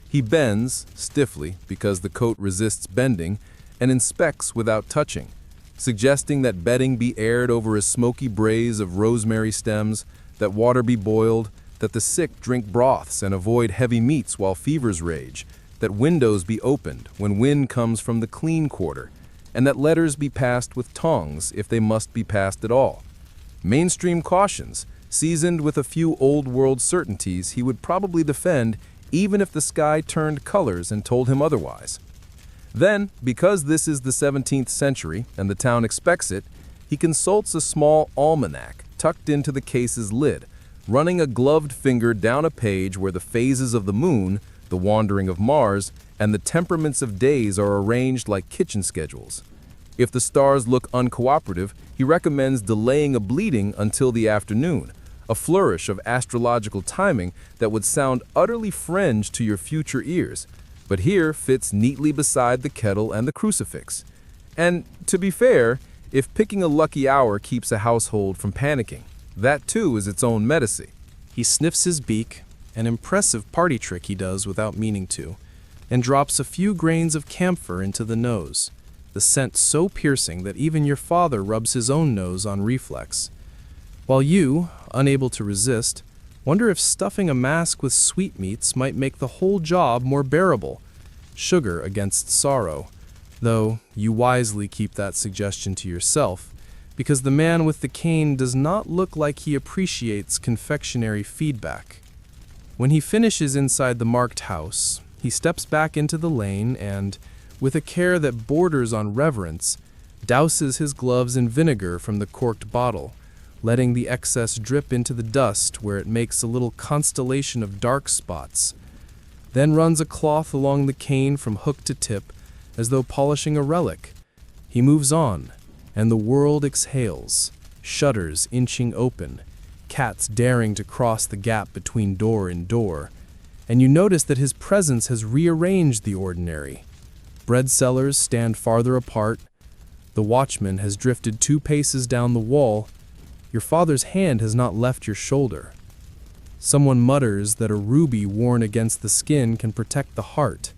He bends, stiffly, because the coat resists bending, and inspects without touching, suggesting that bedding be aired over a smoky braise of rosemary stems, that water be boiled, that the sick drink broths and avoid heavy meats while fevers rage, that windows be opened when wind comes from the clean quarter, and that letters be passed with tongs if they must be passed at all. Mainstream cautions, seasoned with a few old-world certainties he would probably defend even if the sky turned colors and told him otherwise. Then, because this is the 17th century and the town expects it, he consults a small almanac tucked into the case's lid, running a gloved finger down a page where the phases of the moon, the wandering of Mars, and the temperaments of days are arranged like kitchen schedules. If the stars look uncooperative, he recommends delaying a bleeding until the afternoon, a flourish of astrological timing that would sound utterly fringe to your future ears, but here fits neatly beside the kettle and the crucifix. And, to be fair, if picking a lucky hour keeps a household from panicking, that too is its own medicine. He sniffs his beak, an impressive party trick he does without meaning to, and drops a few grains of camphor into the nose, the scent so piercing that even your father rubs his own nose on reflex. While you, unable to resist, wonder if stuffing a mask with sweetmeats might make the whole job more bearable, sugar against sorrow, though you wisely keep that suggestion to yourself, because the man with the cane does not look like he appreciates confectionery feedback. When he finishes inside the marked house, he steps back into the lane and, with a care that borders on reverence, douses his gloves in vinegar from the corked bottle, letting the excess drip into the dust where it makes a little constellation of dark spots, then runs a cloth along the cane from hook to tip as though polishing a relic. He moves on, and the world exhales, shutters inching open, cats daring to cross the gap between door and door, and you notice that his presence has rearranged the ordinary. Bread sellers stand farther apart, the watchman has drifted 2 paces down the wall, your father's hand has not left your shoulder. Someone mutters that a ruby worn against the skin can protect the heart.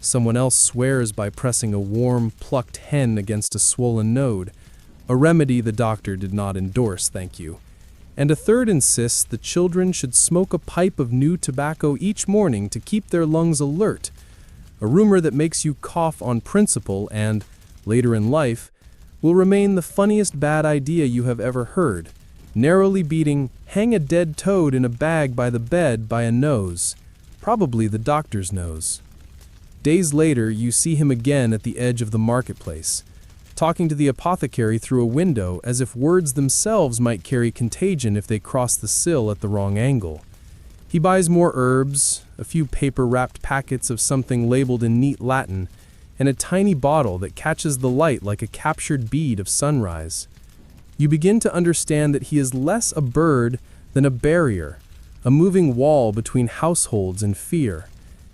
Someone else swears by pressing a warm, plucked hen against a swollen node, a remedy the doctor did not endorse, thank you. And a third insists the children should smoke a pipe of new tobacco each morning to keep their lungs alert, a rumor that makes you cough on principle and, later in life, will remain the funniest bad idea you have ever heard, narrowly beating hang a dead toad in a bag by the bed by a nose, probably the doctor's nose. Days later, you see him again at the edge of the marketplace, talking to the apothecary through a window as if words themselves might carry contagion if they cross the sill at the wrong angle. He buys more herbs, a few paper-wrapped packets of something labeled in neat Latin, and a tiny bottle that catches the light like a captured bead of sunrise. You begin to understand that he is less a bird than a barrier, a moving wall between households and fear.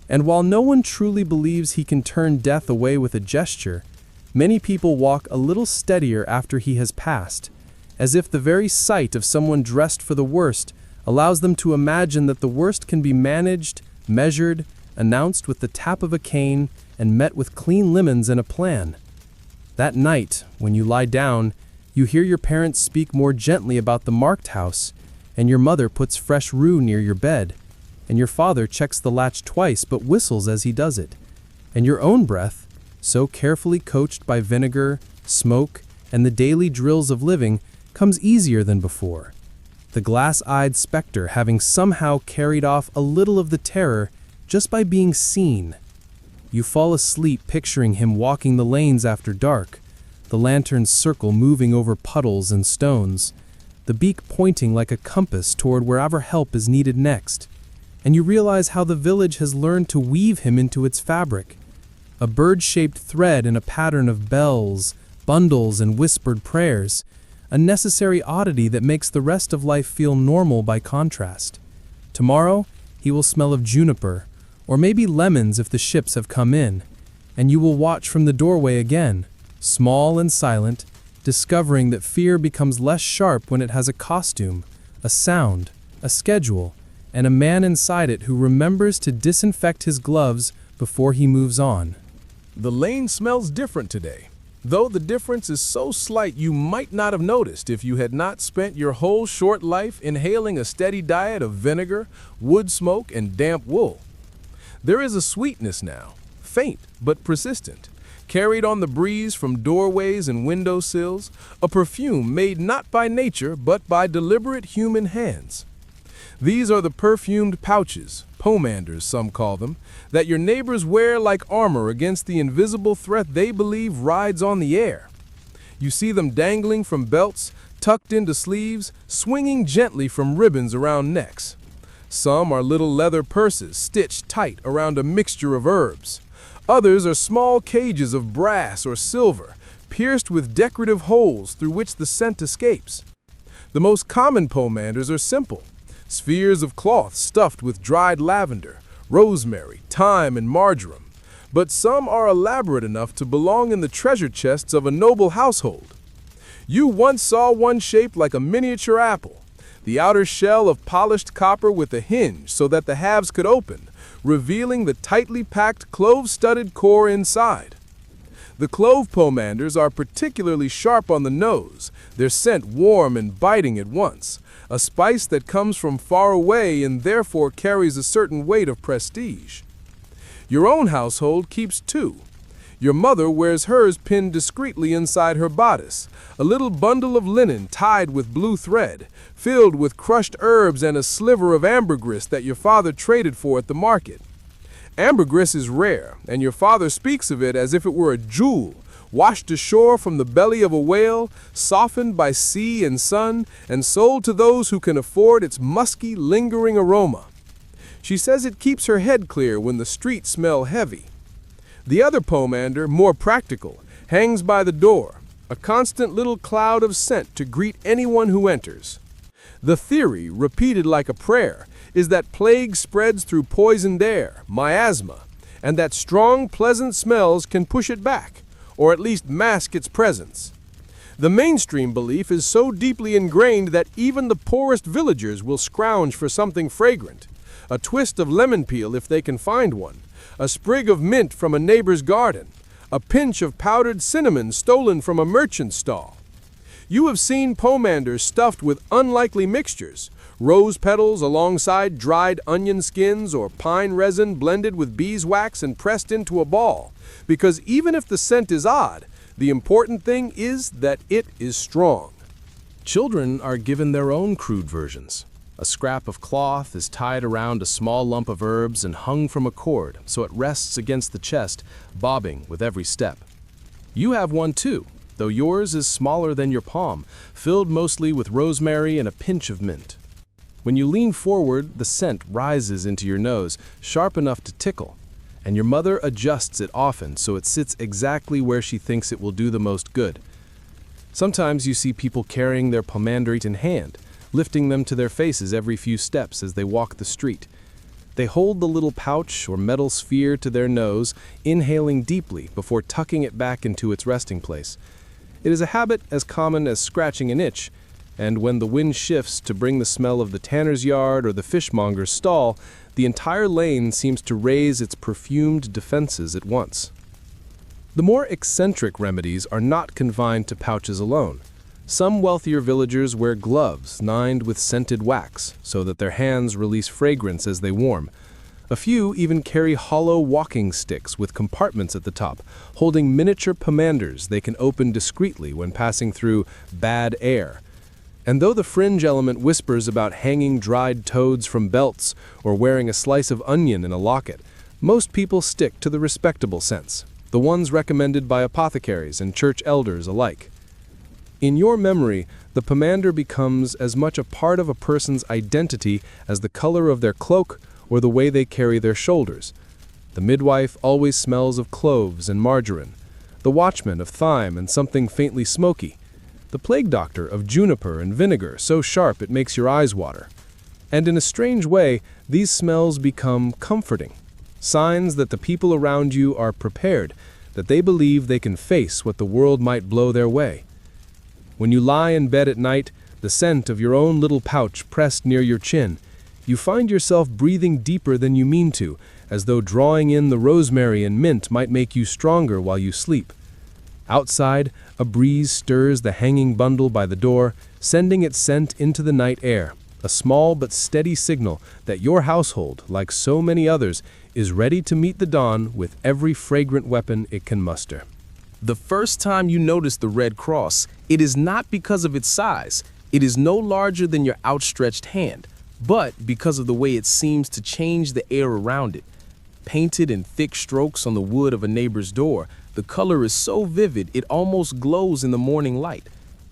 And while no one truly believes he can turn death away with a gesture, many people walk a little steadier after he has passed, as if the very sight of someone dressed for the worst allows them to imagine that the worst can be managed, measured, announced with the tap of a cane, and met with clean lemons and a plan. That night, when you lie down, you hear your parents speak more gently about the marked house, and your mother puts fresh rue near your bed, and your father checks the latch twice but whistles as he does it, and your own breath, so carefully coached by vinegar, smoke, and the daily drills of living, comes easier than before, the glass-eyed specter having somehow carried off a little of the terror just by being seen. You fall asleep picturing him walking the lanes after dark, the lantern's circle moving over puddles and stones, the beak pointing like a compass toward wherever help is needed next. and you realize how the village has learned to weave him into its fabric. A bird-shaped thread in a pattern of bells, bundles, and whispered prayers, a necessary oddity that makes the rest of life feel normal by contrast. Tomorrow, he will smell of juniper, or maybe lemons if the ships have come in, and you will watch from the doorway again, small and silent, discovering that fear becomes less sharp when it has a costume, a sound, a schedule, and a man inside it who remembers to disinfect his gloves before he moves on. The lane smells different today, though the difference is so slight you might not have noticed if you had not spent your whole short life inhaling a steady diet of vinegar, wood smoke, and damp wool. There is a sweetness now, faint but persistent, carried on the breeze from doorways and windowsills, a perfume made not by nature but by deliberate human hands. These are the perfumed pouches, pomanders some call them, that your neighbors wear like armor against the invisible threat they believe rides on the air. You see them dangling from belts, tucked into sleeves, swinging gently from ribbons around necks. Some are little leather purses stitched tight around a mixture of herbs. Others are small cages of brass or silver, pierced with decorative holes through which the scent escapes. The most common pomanders are simple, spheres of cloth stuffed with dried lavender, rosemary, thyme, and marjoram. But some are elaborate enough to belong in the treasure chests of a noble household. You once saw one shaped like a miniature apple, the outer shell of polished copper with a hinge so that the halves could open, revealing the tightly packed clove-studded core inside. The clove pomanders are particularly sharp on the nose, their scent warm and biting at once, a spice that comes from far away and therefore carries a certain weight of prestige. Your own household keeps two. Your mother wears hers pinned discreetly inside her bodice, a little bundle of linen tied with blue thread, filled with crushed herbs and a sliver of ambergris that your father traded for at the market. Ambergris is rare, and your father speaks of it as if it were a jewel, washed ashore from the belly of a whale, softened by sea and sun, and sold to those who can afford its musky, lingering aroma. She says it keeps her head clear when the streets smell heavy. The other pomander, more practical, hangs by the door, a constant little cloud of scent to greet anyone who enters. The theory, repeated like a prayer, is that plague spreads through poisoned air, miasma, and that strong, pleasant smells can push it back, or at least mask its presence. The mainstream belief is so deeply ingrained that even the poorest villagers will scrounge for something fragrant, a twist of lemon peel if they can find one, a sprig of mint from a neighbor's garden, a pinch of powdered cinnamon stolen from a merchant's stall. You have seen pomanders stuffed with unlikely mixtures, rose petals alongside dried onion skins or pine resin blended with beeswax and pressed into a ball, because even if the scent is odd, the important thing is that it is strong. Children are given their own crude versions. A scrap of cloth is tied around a small lump of herbs and hung from a cord so it rests against the chest, bobbing with every step. You have one too, though yours is smaller than your palm, filled mostly with rosemary and a pinch of mint. When you lean forward, the scent rises into your nose, sharp enough to tickle, and your mother adjusts it often so it sits exactly where she thinks it will do the most good. Sometimes you see people carrying their pomander in hand, lifting them to their faces every few steps as they walk the street. They hold the little pouch or metal sphere to their nose, inhaling deeply before tucking it back into its resting place. It is a habit as common as scratching an itch, and when the wind shifts to bring the smell of the tanner's yard or the fishmonger's stall, the entire lane seems to raise its perfumed defenses at once. The more eccentric remedies are not confined to pouches alone. Some wealthier villagers wear gloves lined with scented wax so that their hands release fragrance as they warm. A few even carry hollow walking sticks with compartments at the top, holding miniature pomanders they can open discreetly when passing through bad air. And though the fringe element whispers about hanging dried toads from belts or wearing a slice of onion in a locket, most people stick to the respectable scents, the ones recommended by apothecaries and church elders alike. In your memory, the pomander becomes as much a part of a person's identity as the color of their cloak or the way they carry their shoulders. The midwife always smells of cloves and margarine, the watchman of thyme and something faintly smoky, the plague doctor of juniper and vinegar so sharp it makes your eyes water. And in a strange way, these smells become comforting, signs that the people around you are prepared, that they believe they can face what the world might blow their way. When you lie in bed at night, the scent of your own little pouch pressed near your chin, you find yourself breathing deeper than you mean to, as though drawing in the rosemary and mint might make you stronger while you sleep. Outside, a breeze stirs the hanging bundle by the door, sending its scent into the night air, a small but steady signal that your household, like so many others, is ready to meet the dawn with every fragrant weapon it can muster. The first time you notice the Red Cross, it is not because of its size. It is no larger than your outstretched hand, but because of the way it seems to change the air around it. Painted in thick strokes on the wood of a neighbor's door, the color is so vivid it almost glows in the morning light.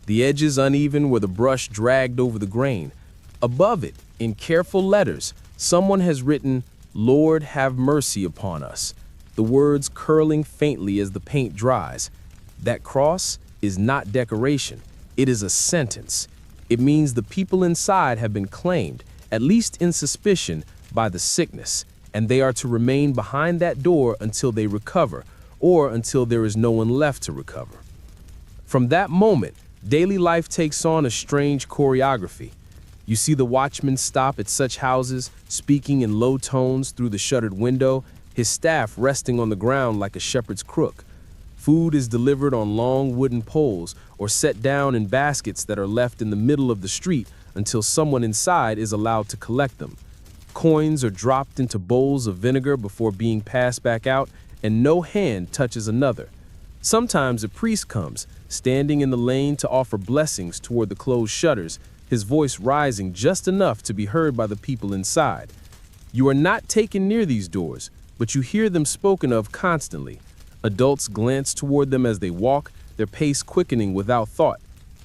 The edges uneven where the brush dragged over the grain. Above it, in careful letters, someone has written, "Lord, have mercy upon us," the words curling faintly as the paint dries. That cross is not decoration. It is a sentence. It means the people inside have been claimed, at least in suspicion, by the sickness, and they are to remain behind that door until they recover, or until there is no one left to recover. From that moment, daily life takes on a strange choreography. You see the watchman stop at such houses, speaking in low tones through the shuttered window, his staff resting on the ground like a shepherd's crook. Food is delivered on long wooden poles or set down in baskets that are left in the middle of the street until someone inside is allowed to collect them. Coins are dropped into bowls of vinegar before being passed back out, and no hand touches another. Sometimes a priest comes, standing in the lane to offer blessings toward the closed shutters, his voice rising just enough to be heard by the people inside. You are not taken near these doors, but you hear them spoken of constantly. Adults glance toward them as they walk, their pace quickening without thought.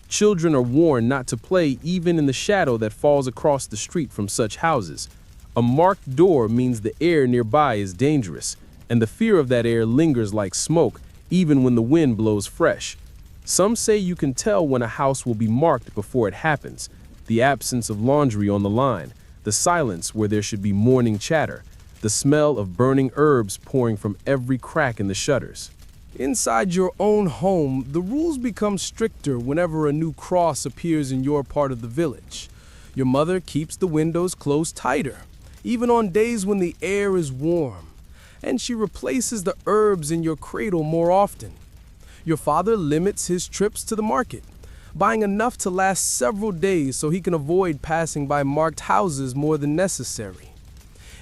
Children are warned not to play even in the shadow that falls across the street from such houses. A marked door means the air nearby is dangerous, and the fear of that air lingers like smoke, even when the wind blows fresh. Some say you can tell when a house will be marked before it happens. The absence of laundry on the line, the silence where there should be morning chatter, the smell of burning herbs pouring from every crack in the shutters. Inside your own home, the rules become stricter whenever a new cross appears in your part of the village. Your mother keeps the windows closed tighter, even on days when the air is warm, and she replaces the herbs in your cradle more often. Your father limits his trips to the market, buying enough to last several days so he can avoid passing by marked houses more than necessary.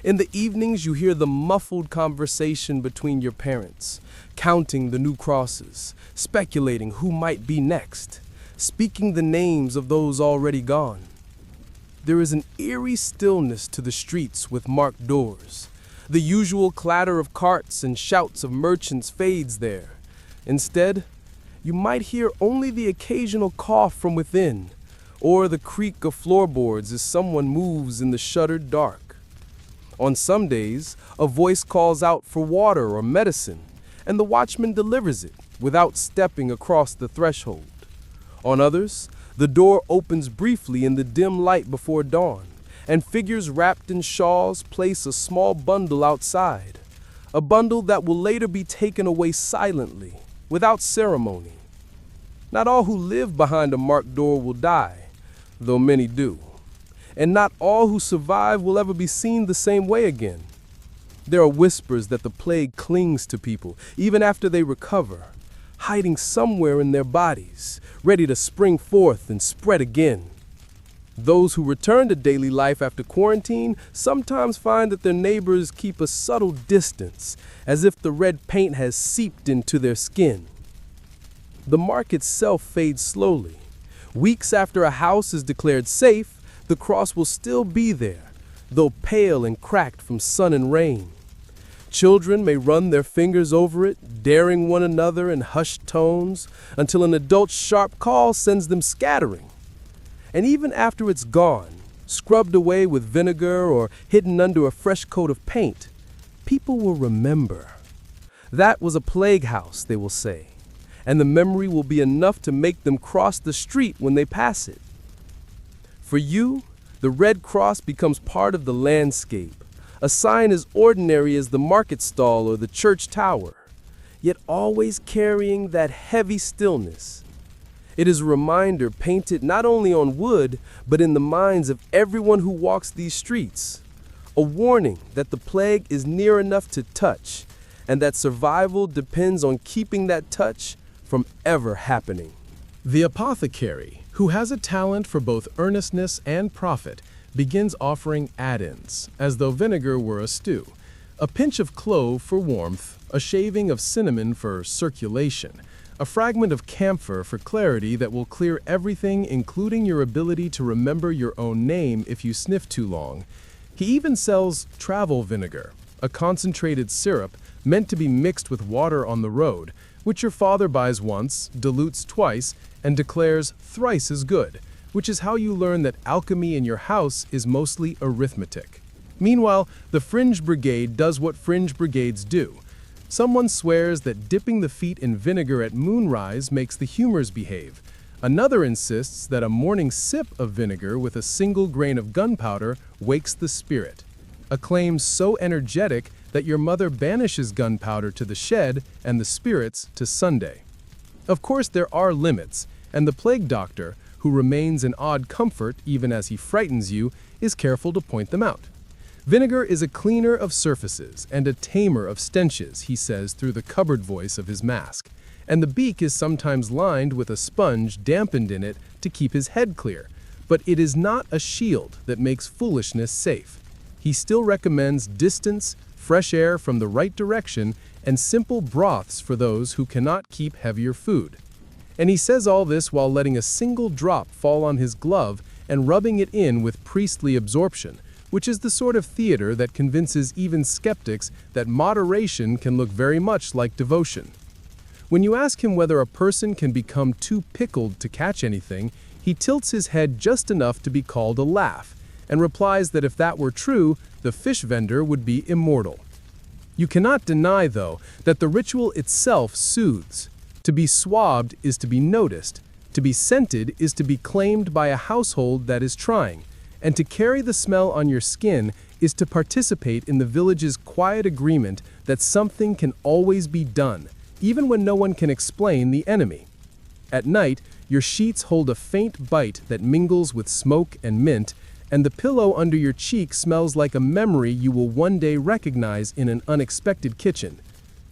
In the evenings, you hear the muffled conversation between your parents, counting the new crosses, speculating who might be next, speaking the names of those already gone. There is an eerie stillness to the streets with marked doors. The usual clatter of carts and shouts of merchants fades there. Instead, you might hear only the occasional cough from within, or the creak of floorboards as someone moves in the shuttered dark. On some days, a voice calls out for water or medicine, and the watchman delivers it without stepping across the threshold. On others, the door opens briefly in the dim light before dawn, and figures wrapped in shawls place a small bundle outside, a bundle that will later be taken away silently, without ceremony. Not all who live behind a marked door will die, though many do. And not all who survive will ever be seen the same way again. There are whispers that the plague clings to people, even after they recover, hiding somewhere in their bodies, ready to spring forth and spread again. Those who return to daily life after quarantine sometimes find that their neighbors keep a subtle distance, as if the red paint has seeped into their skin. The mark itself fades slowly. Weeks after a house is declared safe, the cross will still be there, though pale and cracked from sun and rain. Children may run their fingers over it, daring one another in hushed tones, until an adult's sharp call sends them scattering. And even after it's gone, scrubbed away with vinegar or hidden under a fresh coat of paint, people will remember. That was a plague house, they will say, and the memory will be enough to make them cross the street when they pass it. For you, the Red Cross becomes part of the landscape, a sign as ordinary as the market stall or the church tower, yet always carrying that heavy stillness. It is a reminder painted not only on wood, but in the minds of everyone who walks these streets. A warning that the plague is near enough to touch, and that survival depends on keeping that touch from ever happening. The apothecary, who has a talent for both earnestness and profit, begins offering add-ins, as though vinegar were a stew. A pinch of clove for warmth, a shaving of cinnamon for circulation, a fragment of camphor for clarity that will clear everything, including your ability to remember your own name if you sniff too long. He even sells travel vinegar, a concentrated syrup meant to be mixed with water on the road, which your father buys once, dilutes twice, and declares thrice as good, which is how you learn that alchemy in your house is mostly arithmetic. Meanwhile, the Fringe Brigade does what Fringe Brigades do. Someone swears that dipping the feet in vinegar at moonrise makes the humors behave. Another insists that a morning sip of vinegar with a single grain of gunpowder wakes the spirit. A claim so energetic that your mother banishes gunpowder to the shed and the spirits to Sunday. Of course, there are limits, and the plague doctor, who remains an odd comfort even as he frightens you, is careful to point them out. Vinegar is a cleaner of surfaces and a tamer of stenches, he says through the cupboard voice of his mask, and the beak is sometimes lined with a sponge dampened in it to keep his head clear, but it is not a shield that makes foolishness safe. He still recommends distance, fresh air from the right direction, and simple broths for those who cannot keep heavier food. And he says all this while letting a single drop fall on his glove and rubbing it in with priestly absorption, which is the sort of theater that convinces even skeptics that moderation can look very much like devotion. When you ask him whether a person can become too pickled to catch anything, he tilts his head just enough to be called a laugh, and replies that if that were true, the fish vendor would be immortal. You cannot deny, though, that the ritual itself soothes. To be swabbed is to be noticed. To be scented is to be claimed by a household that is trying. And to carry the smell on your skin is to participate in the village's quiet agreement that something can always be done, even when no one can explain the enemy. At night, your sheets hold a faint bite that mingles with smoke and mint, and the pillow under your cheek smells like a memory you will one day recognize in an unexpected kitchen.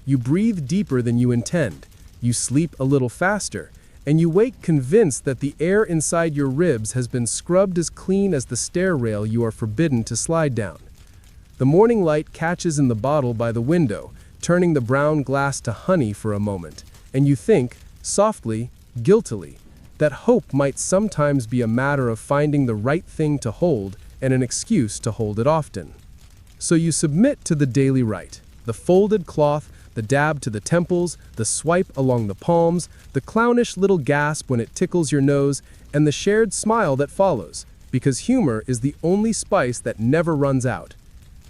You breathe deeper than you intend, you sleep a little faster, and you wake convinced that the air inside your ribs has been scrubbed as clean as the stair rail you are forbidden to slide down. The morning light catches in the bottle by the window, turning the brown glass to honey for a moment, and you think, softly, guiltily, that hope might sometimes be a matter of finding the right thing to hold and an excuse to hold it often. So you submit to the daily rite, the folded cloth, the dab to the temples, the swipe along the palms, the clownish little gasp when it tickles your nose, and the shared smile that follows, because humor is the only spice that never runs out.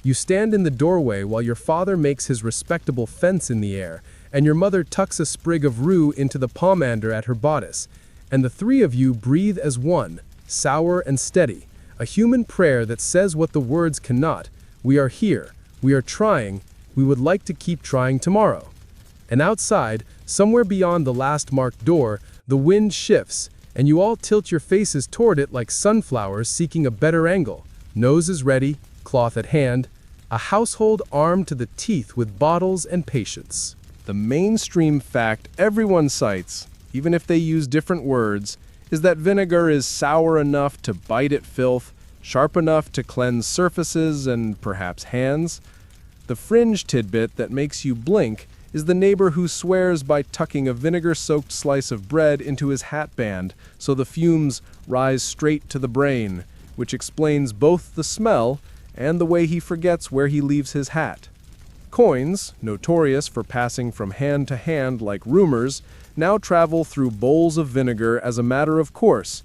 You stand in the doorway while your father makes his respectable fence in the air, and your mother tucks a sprig of rue into the pomander at her bodice, and the three of you breathe as one, sour and steady, a human prayer that says what the words cannot: we are here, we are trying, we would like to keep trying tomorrow. And outside, somewhere beyond the last marked door, the wind shifts, and you all tilt your faces toward it like sunflowers seeking a better angle. Nose is ready, cloth at hand, a household armed to the teeth with bottles and patience. The mainstream fact everyone cites, even if they use different words, is that vinegar is sour enough to bite at filth, sharp enough to cleanse surfaces and perhaps hands. The fringe tidbit that makes you blink is the neighbor who swears by tucking a vinegar-soaked slice of bread into his hat band so the fumes rise straight to the brain, which explains both the smell and the way he forgets where he leaves his hat. Coins, notorious for passing from hand to hand like rumors, now travel through bowls of vinegar as a matter of course.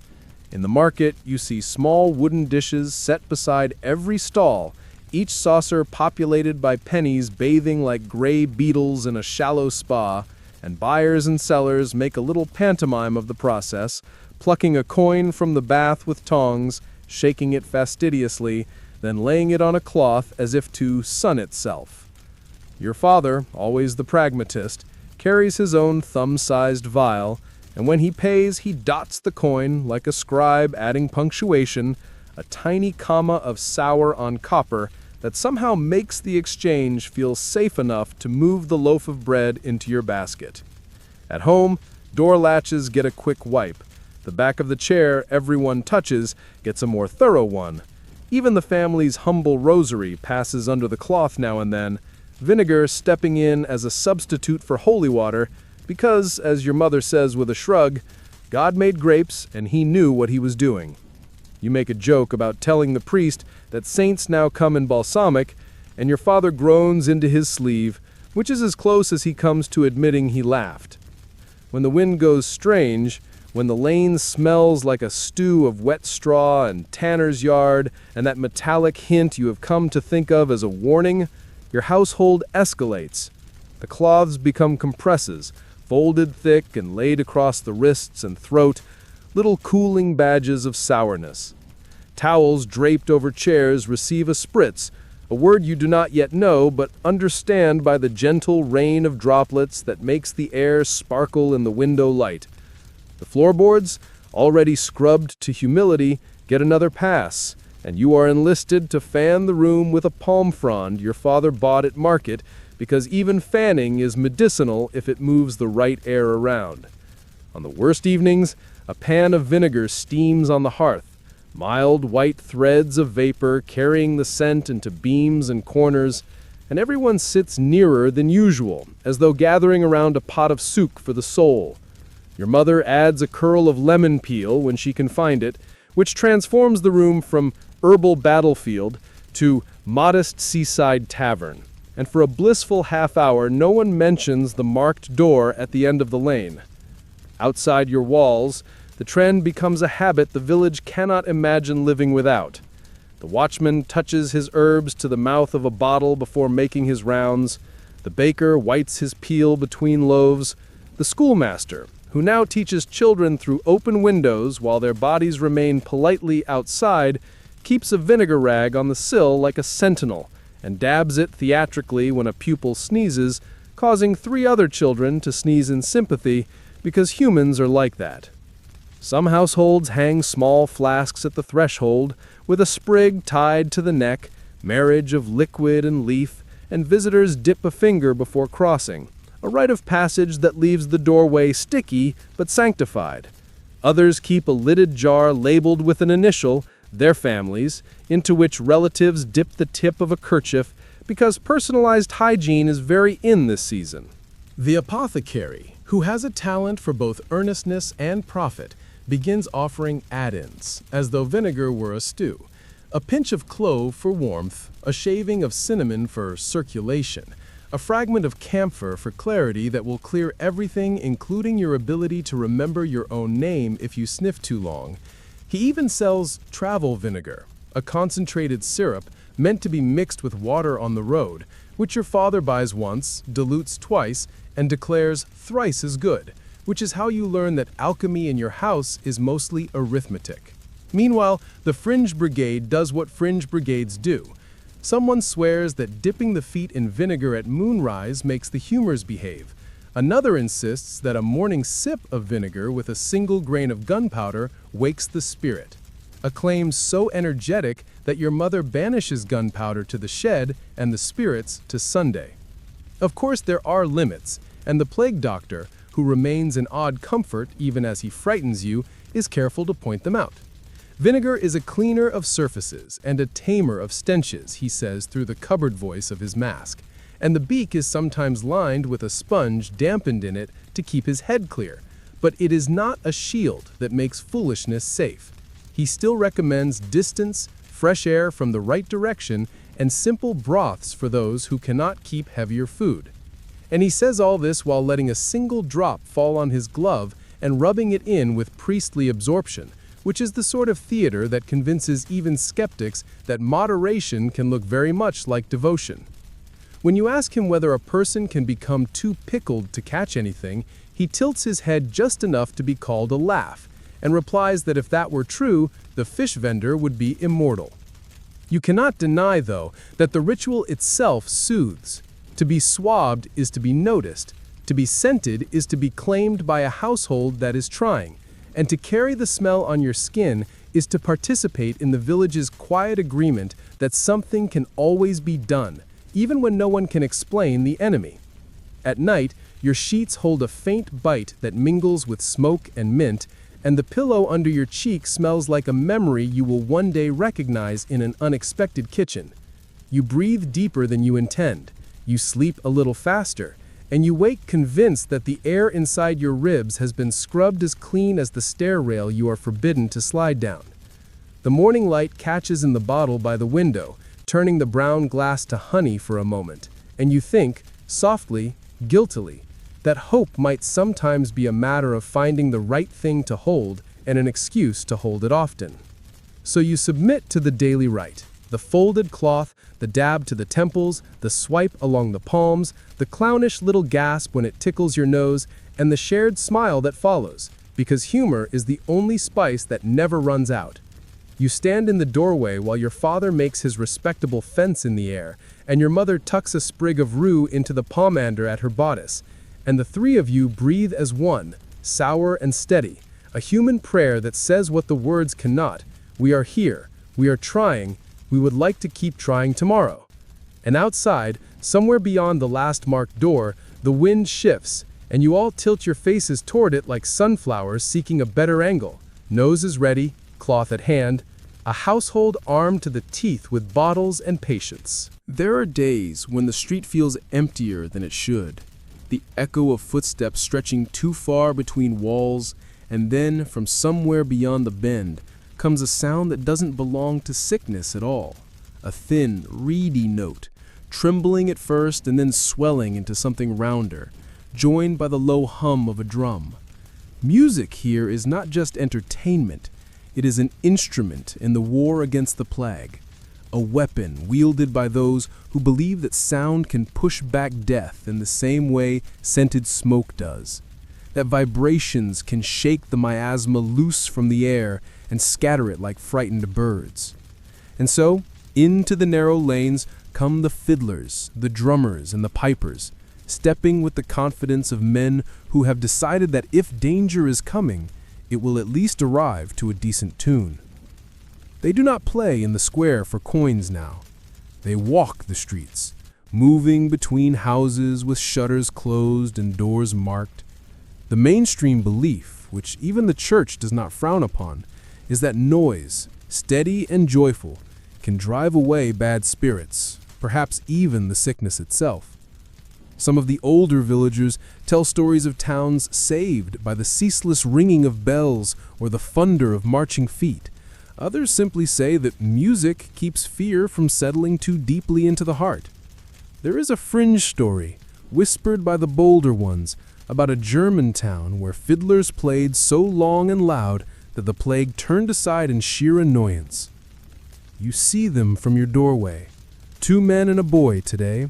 In the market, you see small wooden dishes set beside every stall, each saucer populated by pennies bathing like gray beetles in a shallow spa, and buyers and sellers make a little pantomime of the process, plucking a coin from the bath with tongs, shaking it fastidiously, then laying it on a cloth as if to sun itself. Your father, always the pragmatist, carries his own thumb-sized vial, and when he pays, he dots the coin like a scribe adding punctuation, a tiny comma of sour on copper that somehow makes the exchange feel safe enough to move the loaf of bread into your basket. At home, door latches get a quick wipe. The back of the chair everyone touches gets a more thorough one. Even the family's humble rosary passes under the cloth now and then, vinegar stepping in as a substitute for holy water because, as your mother says with a shrug, God made grapes and he knew what he was doing. You make a joke about telling the priest that saints now come in balsamic, and your father groans into his sleeve, which is as close as he comes to admitting he laughed. When the wind goes strange, when the lane smells like a stew of wet straw and tanner's yard, and that metallic hint you have come to think of as a warning, your household escalates. The cloths become compresses, folded thick and laid across the wrists and throat, little cooling badges of sourness. Towels draped over chairs receive a spritz, a word you do not yet know but understand by the gentle rain of droplets that makes the air sparkle in the window light. The floorboards, already scrubbed to humility, get another pass, and you are enlisted to fan the room with a palm frond your father bought at market because even fanning is medicinal if it moves the right air around. On the worst evenings, a pan of vinegar steams on the hearth, mild white threads of vapor carrying the scent into beams and corners, and everyone sits nearer than usual, as though gathering around a pot of soup for the soul. Your mother adds a curl of lemon peel when she can find it, which transforms the room from herbal battlefield to modest seaside tavern. And for a blissful half hour, no one mentions the marked door at the end of the lane. Outside your walls, the trend becomes a habit the village cannot imagine living without. The watchman touches his herbs to the mouth of a bottle before making his rounds. The baker whites his peel between loaves. The schoolmaster, who now teaches children through open windows while their bodies remain politely outside, keeps a vinegar rag on the sill like a sentinel and dabs it theatrically when a pupil sneezes, causing 3 other children to sneeze in sympathy because humans are like that. Some households hang small flasks at the threshold with a sprig tied to the neck, marriage of liquid and leaf, and visitors dip a finger before crossing, a rite of passage that leaves the doorway sticky but sanctified. Others keep a lidded jar labeled with an initial, their families, into which relatives dip the tip of a kerchief because personalized hygiene is very in this season. The apothecary, who has a talent for both earnestness and profit, begins offering add-ins, as though vinegar were a stew. A pinch of clove for warmth, a shaving of cinnamon for circulation, a fragment of camphor for clarity that will clear everything, including your ability to remember your own name if you sniff too long. He even sells travel vinegar, a concentrated syrup meant to be mixed with water on the road, which your father buys once, dilutes twice, and declares thrice as good, which is how you learn that alchemy in your house is mostly arithmetic. Meanwhile, the fringe brigade does what fringe brigades do. Someone swears that dipping the feet in vinegar at moonrise makes the humors behave. Another insists that a morning sip of vinegar with a single grain of gunpowder wakes the spirit. A claim so energetic that your mother banishes gunpowder to the shed and the spirits to Sunday. Of course, there are limits, and the plague doctor, who remains an odd comfort even as he frightens you, is careful to point them out. Vinegar is a cleaner of surfaces and a tamer of stenches, he says through the cupboard voice of his mask, and the beak is sometimes lined with a sponge dampened in it to keep his head clear. But it is not a shield that makes foolishness safe. He still recommends distance, fresh air from the right direction, and simple broths for those who cannot keep heavier food. And he says all this while letting a single drop fall on his glove and rubbing it in with priestly absorption, which is the sort of theater that convinces even skeptics that moderation can look very much like devotion. When you ask him whether a person can become too pickled to catch anything, he tilts his head just enough to be called a laugh, and replies that if that were true, the fish vendor would be immortal. You cannot deny, though, that the ritual itself soothes. To be swabbed is to be noticed. To be scented is to be claimed by a household that is trying. And to carry the smell on your skin is to participate in the village's quiet agreement that something can always be done, even when no one can explain the enemy. At night, your sheets hold a faint bite that mingles with smoke and mint, and the pillow under your cheek smells like a memory you will one day recognize in an unexpected kitchen. You breathe deeper than you intend. You sleep a little faster, and you wake convinced that the air inside your ribs has been scrubbed as clean as the stair rail you are forbidden to slide down. The morning light catches in the bottle by the window, turning the brown glass to honey for a moment, and you think, softly, guiltily, that hope might sometimes be a matter of finding the right thing to hold and an excuse to hold it often. So you submit to the daily rite, the folded cloth, the dab to the temples, the swipe along the palms, the clownish little gasp when it tickles your nose, and the shared smile that follows, because humor is the only spice that never runs out. You stand in the doorway while your father makes his respectable fence in the air, and your mother tucks a sprig of rue into the pomander at her bodice, and the three of you breathe as one, sour and steady, a human prayer that says what the words cannot: we are here, we are trying, we would like to keep trying tomorrow. And outside, somewhere beyond the last marked door, the wind shifts, and you all tilt your faces toward it like sunflowers seeking a better angle. Nose is ready, cloth at hand, a household armed to the teeth with bottles and patience. There are days when the street feels emptier than it should, the echo of footsteps stretching too far between walls, and then, from somewhere beyond the bend, comes a sound that doesn't belong to sickness at all. A thin, reedy note, trembling at first and then swelling into something rounder, joined by the low hum of a drum. Music here is not just entertainment, it is an instrument in the war against the plague, a weapon wielded by those who believe that sound can push back death in the same way scented smoke does, that vibrations can shake the miasma loose from the air and scatter it like frightened birds. And so, into the narrow lanes come the fiddlers, the drummers, and the pipers, stepping with the confidence of men who have decided that if danger is coming, it will at least arrive to a decent tune. They do not play in the square for coins now. They walk the streets, moving between houses with shutters closed and doors marked. The mainstream belief, which even the church does not frown upon, is that noise, steady and joyful, can drive away bad spirits, perhaps even the sickness itself. Some of the older villagers tell stories of towns saved by the ceaseless ringing of bells or the thunder of marching feet. Others simply say that music keeps fear from settling too deeply into the heart. There is a fringe story, whispered by the bolder ones, about a German town where fiddlers played so long and loud that the plague turned aside in sheer annoyance. You see them from your doorway. 2 men and a boy today,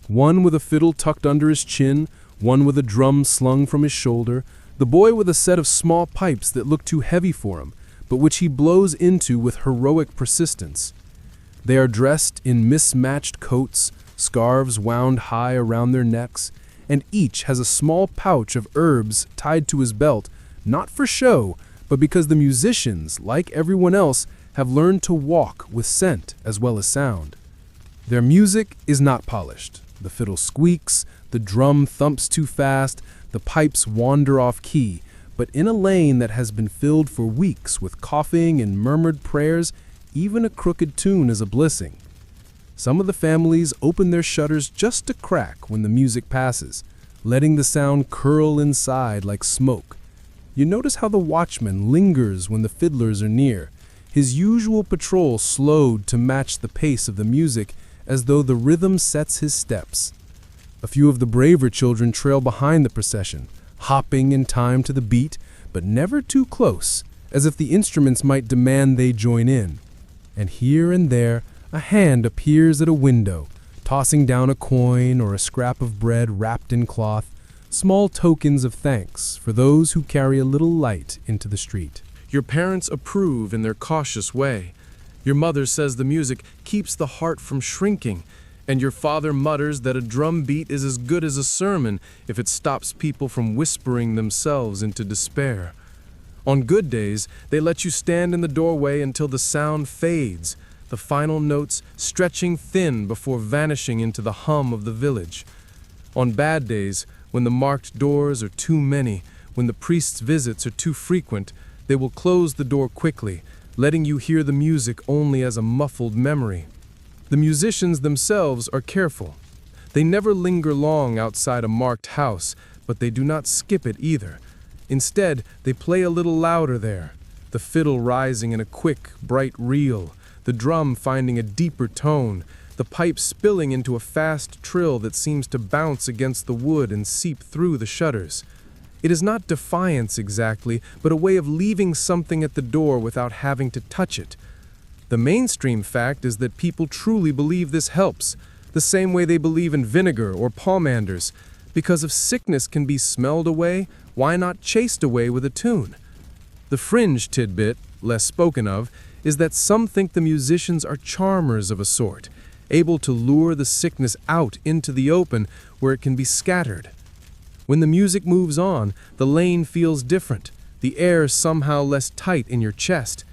one with a fiddle tucked under his chin, one with a drum slung from his shoulder, the boy with a set of small pipes that look too heavy for him, but which he blows into with heroic persistence. They are dressed in mismatched coats, scarves wound high around their necks, and each has a small pouch of herbs tied to his belt, not for show, but because the musicians, like everyone else, have learned to walk with scent as well as sound. Their music is not polished. The fiddle squeaks, the drum thumps too fast, the pipes wander off key, but in a lane that has been filled for weeks with coughing and murmured prayers, even a crooked tune is a blessing. Some of the families open their shutters just a crack when the music passes, letting the sound curl inside like smoke. You notice how the watchman lingers when the fiddlers are near, his usual patrol slowed to match the pace of the music as though the rhythm sets his steps. A few of the braver children trail behind the procession, hopping in time to the beat, but never too close, as if the instruments might demand they join in. And here and there, a hand appears at a window, tossing down a coin or a scrap of bread wrapped in cloth, small tokens of thanks for those who carry a little light into the street. Your parents approve in their cautious way. Your mother says the music keeps the heart from shrinking, and your father mutters that a drum beat is as good as a sermon if it stops people from whispering themselves into despair. On good days, they let you stand in the doorway until the sound fades, the final notes stretching thin before vanishing into the hum of the village. On bad days, when the marked doors are too many, when the priest's visits are too frequent, they will close the door quickly, letting you hear the music only as a muffled memory. The musicians themselves are careful. They never linger long outside a marked house, but they do not skip it either. Instead, they play a little louder there, the fiddle rising in a quick, bright reel, the drum finding a deeper tone, the pipe spilling into a fast trill that seems to bounce against the wood and seep through the shutters. It is not defiance exactly, but a way of leaving something at the door without having to touch it. The mainstream fact is that people truly believe this helps, the same way they believe in vinegar or pomanders. Because if sickness can be smelled away, why not chased away with a tune? The fringe tidbit, less spoken of, is that some think the musicians are charmers of a sort, able to lure the sickness out into the open where it can be scattered. When the music moves on, the lane feels different, the air somehow less tight in your chest.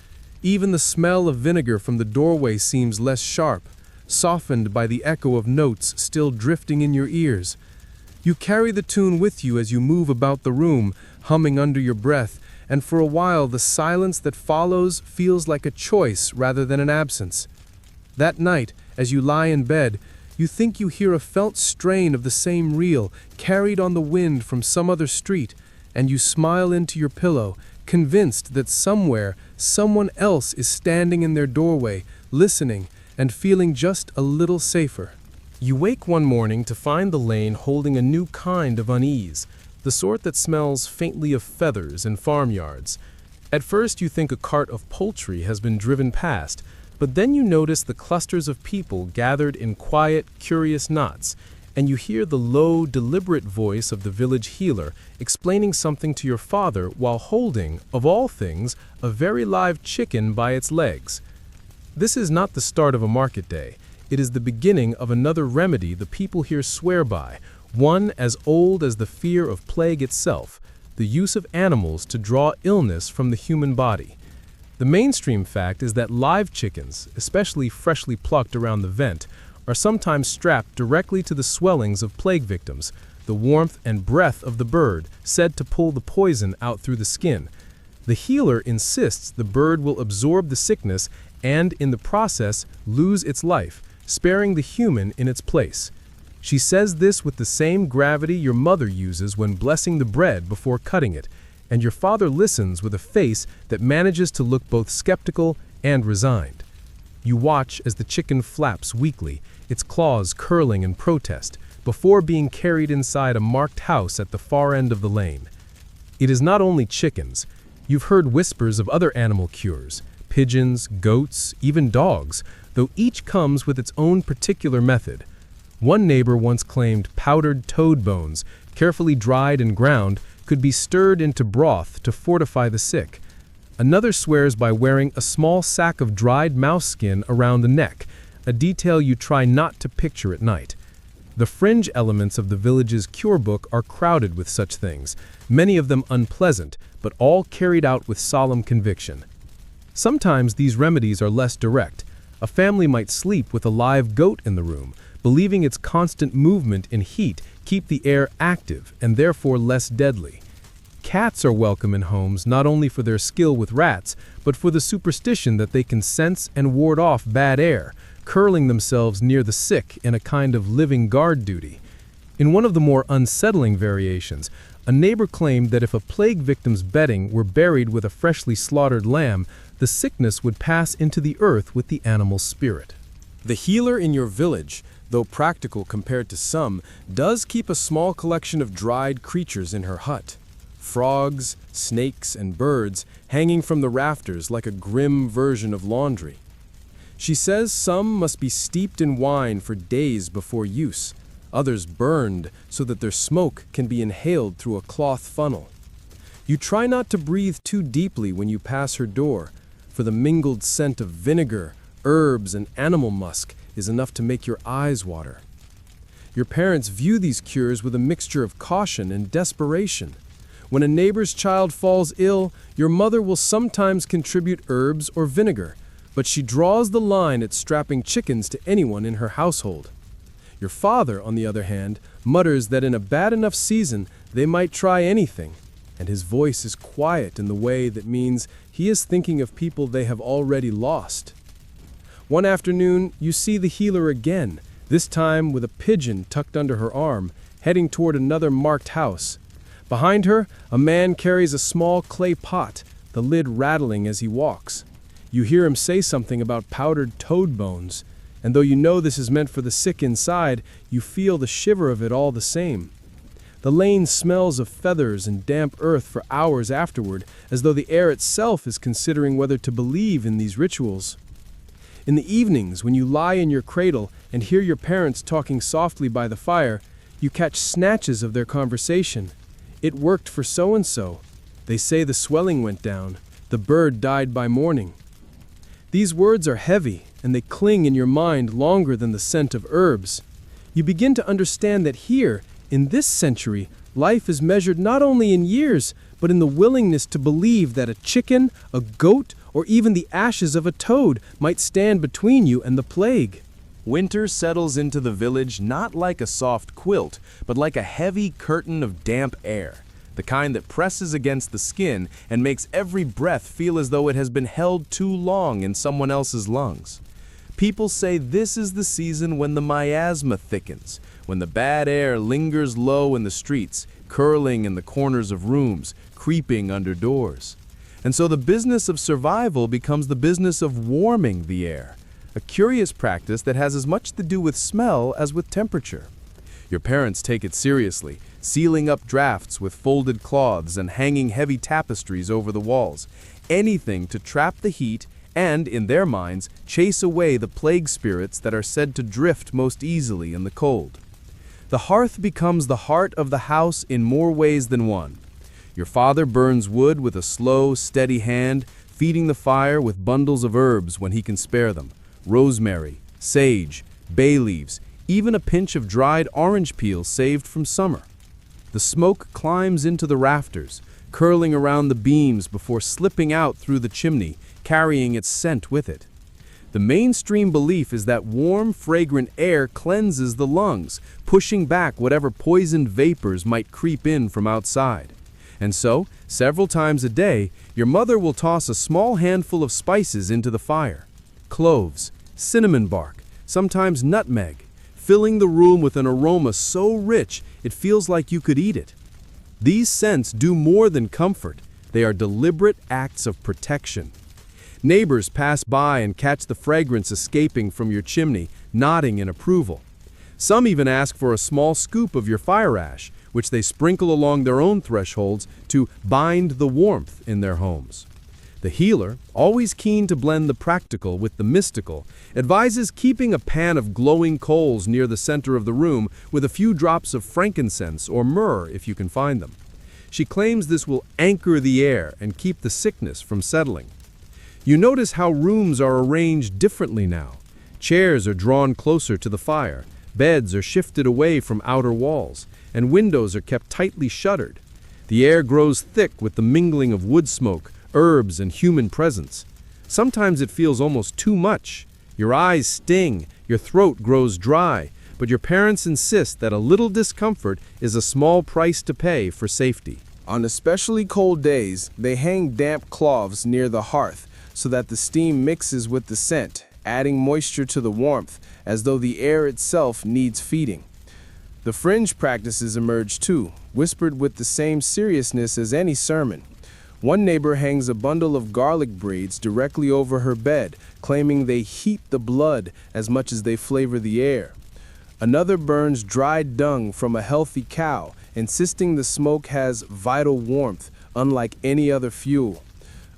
Even the smell of vinegar from the doorway seems less sharp, softened by the echo of notes still drifting in your ears. You carry the tune with you as you move about the room, humming under your breath, and for a while the silence that follows feels like a choice rather than an absence. That night, as you lie in bed, you think you hear a felt strain of the same reel, carried on the wind from some other street, and you smile into your pillow, convinced that somewhere, someone else is standing in their doorway, listening, and feeling just a little safer. You wake one morning to find the lane holding a new kind of unease, the sort that smells faintly of feathers in farmyards. At first you think a cart of poultry has been driven past, but then you notice the clusters of people gathered in quiet, curious knots, and you hear the low, deliberate voice of the village healer explaining something to your father while holding, of all things, a very live chicken by its legs. This is not the start of a market day. It is the beginning of another remedy the people here swear by, one as old as the fear of plague itself, the use of animals to draw illness from the human body. The mainstream fact is that live chickens, especially freshly plucked around the vent, are sometimes strapped directly to the swellings of plague victims, the warmth and breath of the bird said to pull the poison out through the skin. The healer insists the bird will absorb the sickness and, in the process, lose its life, sparing the human in its place. She says this with the same gravity your mother uses when blessing the bread before cutting it, and your father listens with a face that manages to look both skeptical and resigned. You watch as the chicken flaps weakly, its claws curling in protest, before being carried inside a marked house at the far end of the lane. It is not only chickens. You've heard whispers of other animal cures, pigeons, goats, even dogs, though each comes with its own particular method. One neighbor once claimed powdered toad bones, carefully dried and ground, could be stirred into broth to fortify the sick. Another swears by wearing a small sack of dried mouse skin around the neck, a detail you try not to picture at night. The fringe elements of the village's cure book are crowded with such things, many of them unpleasant, but all carried out with solemn conviction. Sometimes these remedies are less direct. A family might sleep with a live goat in the room, believing its constant movement and heat keep the air active and therefore less deadly. Cats are welcome in homes not only for their skill with rats, but for the superstition that they can sense and ward off bad air, curling themselves near the sick in a kind of living guard duty. In one of the more unsettling variations, a neighbor claimed that if a plague victim's bedding were buried with a freshly slaughtered lamb, the sickness would pass into the earth with the animal's spirit. The healer in your village, though practical compared to some, does keep a small collection of dried creatures in her hut. frogs, snakes, and birds hanging from the rafters like a grim version of laundry. She says some must be steeped in wine for days before use, others burned so that their smoke can be inhaled through a cloth funnel. You try not to breathe too deeply when you pass her door, for the mingled scent of vinegar, herbs, and animal musk is enough to make your eyes water. Your parents view these cures with a mixture of caution and desperation. When a neighbor's child falls ill, your mother will sometimes contribute herbs or vinegar, but she draws the line at strapping chickens to anyone in her household. Your father, on the other hand, mutters that in a bad enough season they might try anything, and his voice is quiet in the way that means he is thinking of people they have already lost. One afternoon, you see the healer again, this time with a pigeon tucked under her arm, heading toward another marked house. Behind her, a man carries a small clay pot, the lid rattling as he walks. You hear him say something about powdered toad bones, and though you know this is meant for the sick inside, you feel the shiver of it all the same. The lane smells of feathers and damp earth for hours afterward, as though the air itself is considering whether to believe in these rituals. In the evenings, when you lie in your cradle and hear your parents talking softly by the fire, you catch snatches of their conversation. It worked for so-and-so. They say the swelling went down. The bird died by morning. These words are heavy, and they cling in your mind longer than the scent of herbs. You begin to understand that here, in this century, life is measured not only in years, but in the willingness to believe that a chicken, a goat, or even the ashes of a toad might stand between you and the plague. Winter settles into the village not like a soft quilt, but like a heavy curtain of damp air, the kind that presses against the skin and makes every breath feel as though it has been held too long in someone else's lungs. People say this is the season when the miasma thickens, when the bad air lingers low in the streets, curling in the corners of rooms, creeping under doors. And so the business of survival becomes the business of warming the air, a curious practice that has as much to do with smell as with temperature. Your parents take it seriously, sealing up drafts with folded cloths and hanging heavy tapestries over the walls, anything to trap the heat and, in their minds, chase away the plague spirits that are said to drift most easily in the cold. The hearth becomes the heart of the house in more ways than one. Your father burns wood with a slow, steady hand, feeding the fire with bundles of herbs when he can spare them: rosemary, sage, bay leaves, even a pinch of dried orange peel saved from summer. The smoke climbs into the rafters, curling around the beams before slipping out through the chimney, carrying its scent with it. The mainstream belief is that warm, fragrant air cleanses the lungs, pushing back whatever poisoned vapors might creep in from outside. And so, several times a day, your mother will toss a small handful of spices into the fire: cloves, cinnamon bark, sometimes nutmeg, filling the room with an aroma so rich it feels like you could eat it. These scents do more than comfort. They are deliberate acts of protection. Neighbors pass by and catch the fragrance escaping from your chimney, nodding in approval. Some even ask for a small scoop of your fire ash, which they sprinkle along their own thresholds to bind the warmth in their homes. The healer, always keen to blend the practical with the mystical, advises keeping a pan of glowing coals near the center of the room with a few drops of frankincense or myrrh if you can find them. She claims this will anchor the air and keep the sickness from settling. You notice how rooms are arranged differently now. Chairs are drawn closer to the fire, beds are shifted away from outer walls, and windows are kept tightly shuttered. The air grows thick with the mingling of wood smoke, herbs, and human presence. Sometimes it feels almost too much. Your eyes sting, your throat grows dry, but your parents insist that a little discomfort is a small price to pay for safety. On especially cold days, they hang damp cloths near the hearth so that the steam mixes with the scent, adding moisture to the warmth, as though the air itself needs feeding. The fringe practices emerge too, whispered with the same seriousness as any sermon. One neighbor hangs a bundle of garlic braids directly over her bed, claiming they heat the blood as much as they flavor the air. Another burns dried dung from a healthy cow, insisting the smoke has vital warmth, unlike any other fuel.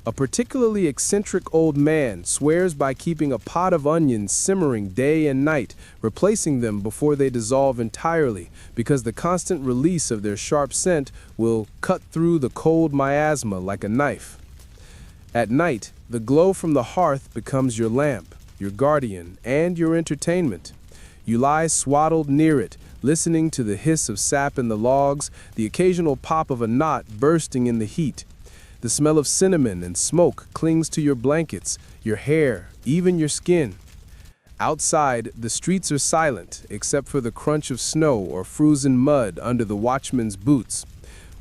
A particularly eccentric old man swears by keeping a pot of onions simmering day and night, replacing them before they dissolve entirely, because the constant release of their sharp scent will cut through the cold miasma like a knife. At night, the glow from the hearth becomes your lamp, your guardian, and your entertainment. You lie swaddled near it, listening to the hiss of sap in the logs, the occasional pop of a knot bursting in the heat. The smell of cinnamon and smoke clings to your blankets, your hair, even your skin. Outside, the streets are silent, except for the crunch of snow or frozen mud under the watchman's boots.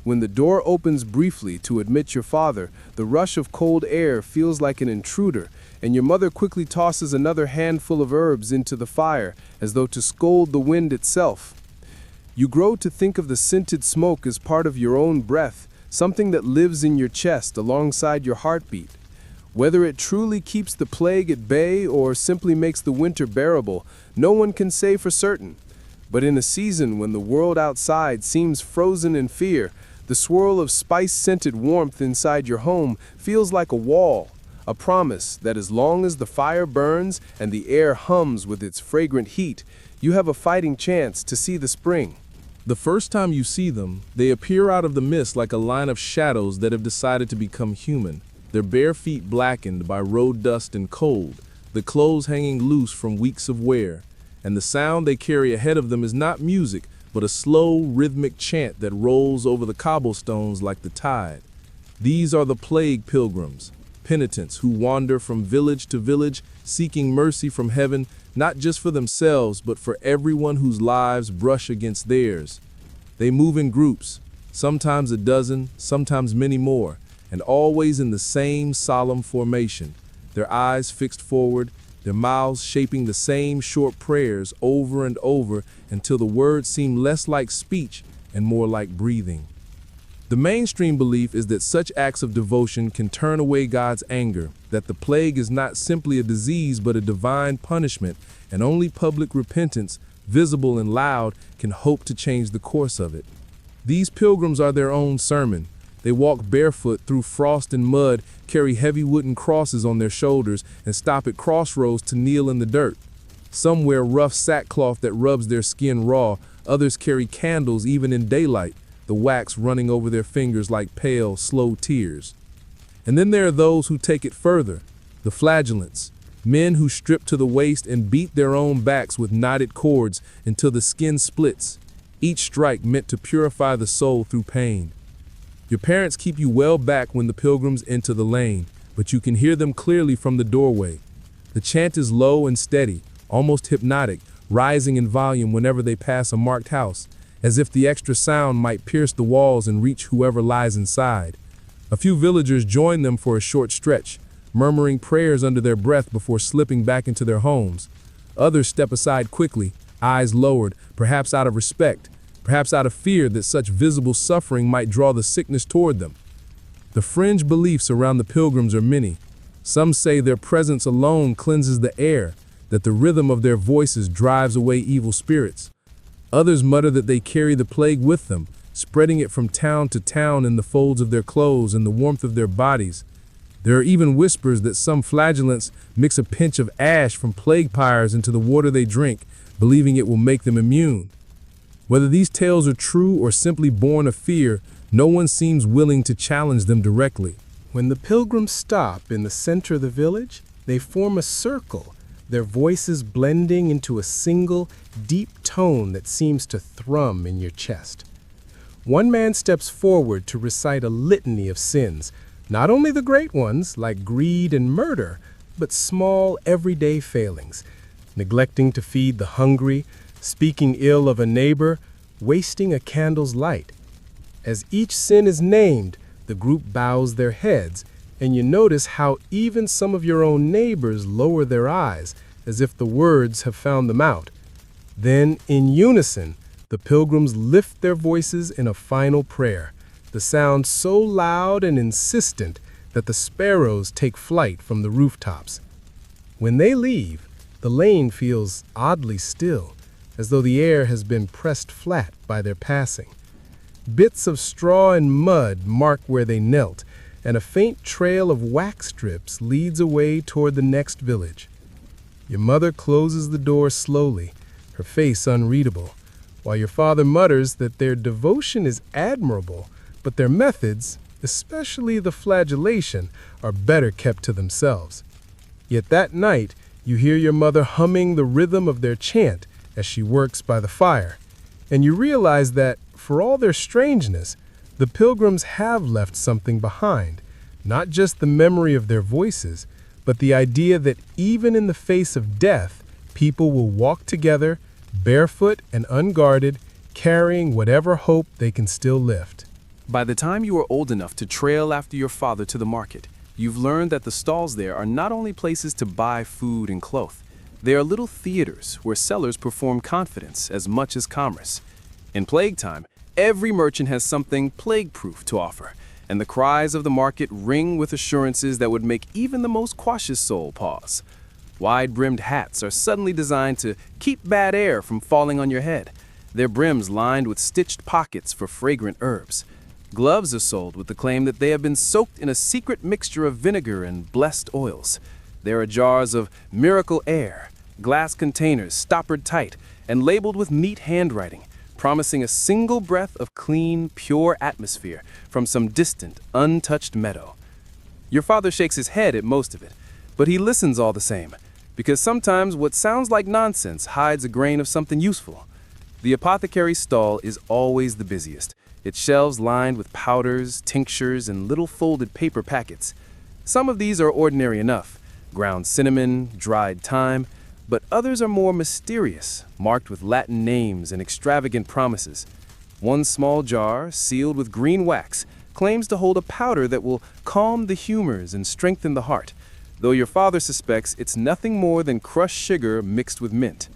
When the door opens briefly to admit your father, the rush of cold air feels like an intruder, and your mother quickly tosses another handful of herbs into the fire, as though to scold the wind itself. You grow to think of the scented smoke as part of your own breath, something that lives in your chest alongside your heartbeat. Whether it truly keeps the plague at bay or simply makes the winter bearable, no one can say for certain. But in a season when the world outside seems frozen in fear, the swirl of spice-scented warmth inside your home feels like a wall, a promise that as long as the fire burns and the air hums with its fragrant heat, you have a fighting chance to see the spring. The first time you see them, they appear out of the mist like a line of shadows that have decided to become human, their bare feet blackened by road dust and cold, the clothes hanging loose from weeks of wear, and the sound they carry ahead of them is not music, but a slow, rhythmic chant that rolls over the cobblestones like the tide. These are the plague pilgrims, penitents who wander from village to village, seeking mercy from heaven, not just for themselves, but for everyone whose lives brush against theirs. They move in groups, sometimes a dozen, sometimes many more, and always in the same solemn formation, their eyes fixed forward, their mouths shaping the same short prayers over and over until the words seem less like speech and more like breathing. The mainstream belief is that such acts of devotion can turn away God's anger, that the plague is not simply a disease but a divine punishment, and only public repentance, visible and loud, can hope to change the course of it. These pilgrims are their own sermon. They walk barefoot through frost and mud, carry heavy wooden crosses on their shoulders, and stop at crossroads to kneel in the dirt. Some wear rough sackcloth that rubs their skin raw, others carry candles even in daylight, the wax running over their fingers like pale, slow tears. And then there are those who take it further, the flagellants, men who strip to the waist and beat their own backs with knotted cords until the skin splits, each strike meant to purify the soul through pain. Your parents keep you well back when the pilgrims enter the lane, but you can hear them clearly from the doorway. The chant is low and steady, almost hypnotic, rising in volume whenever they pass a marked house, as if the extra sound might pierce the walls and reach whoever lies inside. A few villagers join them for a short stretch, murmuring prayers under their breath before slipping back into their homes. Others step aside quickly, eyes lowered, perhaps out of respect, perhaps out of fear that such visible suffering might draw the sickness toward them. The fringe beliefs around the pilgrims are many. Some say their presence alone cleanses the air, that the rhythm of their voices drives away evil spirits. Others mutter that they carry the plague with them, spreading it from town to town in the folds of their clothes and the warmth of their bodies. There are even whispers that some flagellants mix a pinch of ash from plague pyres into the water they drink, believing it will make them immune. Whether these tales are true or simply born of fear, no one seems willing to challenge them directly. When the pilgrims stop in the center of the village, they form a circle, their voices blending into a single, deep tone that seems to thrum in your chest. One man steps forward to recite a litany of sins, not only the great ones, like greed and murder, but small, everyday failings, neglecting to feed the hungry, speaking ill of a neighbor, wasting a candle's light. As each sin is named, the group bows their heads, and you notice how even some of your own neighbors lower their eyes, as if the words have found them out. Then, in unison, the pilgrims lift their voices in a final prayer, the sound so loud and insistent that the sparrows take flight from the rooftops. When they leave, the lane feels oddly still, as though the air has been pressed flat by their passing. Bits of straw and mud mark where they knelt, and a faint trail of wax strips leads away toward the next village. Your mother closes the door slowly, her face unreadable, while your father mutters that their devotion is admirable, but their methods, especially the flagellation, are better kept to themselves. Yet that night, you hear your mother humming the rhythm of their chant as she works by the fire, and you realize that, for all their strangeness, the pilgrims have left something behind, not just the memory of their voices, but the idea that even in the face of death, people will walk together, barefoot and unguarded, carrying whatever hope they can still lift. By the time you are old enough to trail after your father to the market, you've learned that the stalls there are not only places to buy food and cloth. They are little theaters where sellers perform confidence as much as commerce. In plague time, every merchant has something plague-proof to offer, and the cries of the market ring with assurances that would make even the most cautious soul pause. Wide-brimmed hats are suddenly designed to keep bad air from falling on your head, their brims lined with stitched pockets for fragrant herbs. Gloves are sold with the claim that they have been soaked in a secret mixture of vinegar and blessed oils. There are jars of miracle air, glass containers stoppered tight and labeled with neat handwriting, promising a single breath of clean, pure atmosphere from some distant, untouched meadow. Your father shakes his head at most of it, but he listens all the same, because sometimes what sounds like nonsense hides a grain of something useful. The apothecary's stall is always the busiest, its shelves lined with powders, tinctures, and little folded paper packets. Some of these are ordinary enough, ground cinnamon, dried thyme, but others are more mysterious, marked with Latin names and extravagant promises. One small jar, sealed with green wax, claims to hold a powder that will calm the humors and strengthen the heart, though your father suspects it's nothing more than crushed sugar mixed with mint.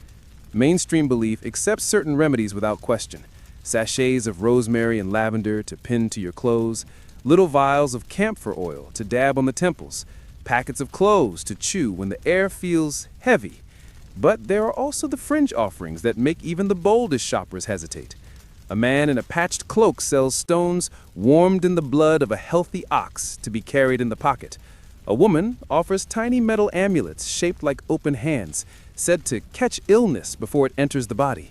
Mainstream belief accepts certain remedies without question. Sachets of rosemary and lavender to pin to your clothes, little vials of camphor oil to dab on the temples, packets of cloves to chew when the air feels heavy. But there are also the fringe offerings that make even the boldest shoppers hesitate. A man in a patched cloak sells stones warmed in the blood of a healthy ox to be carried in the pocket. A woman offers tiny metal amulets shaped like open hands, said to catch illness before it enters the body.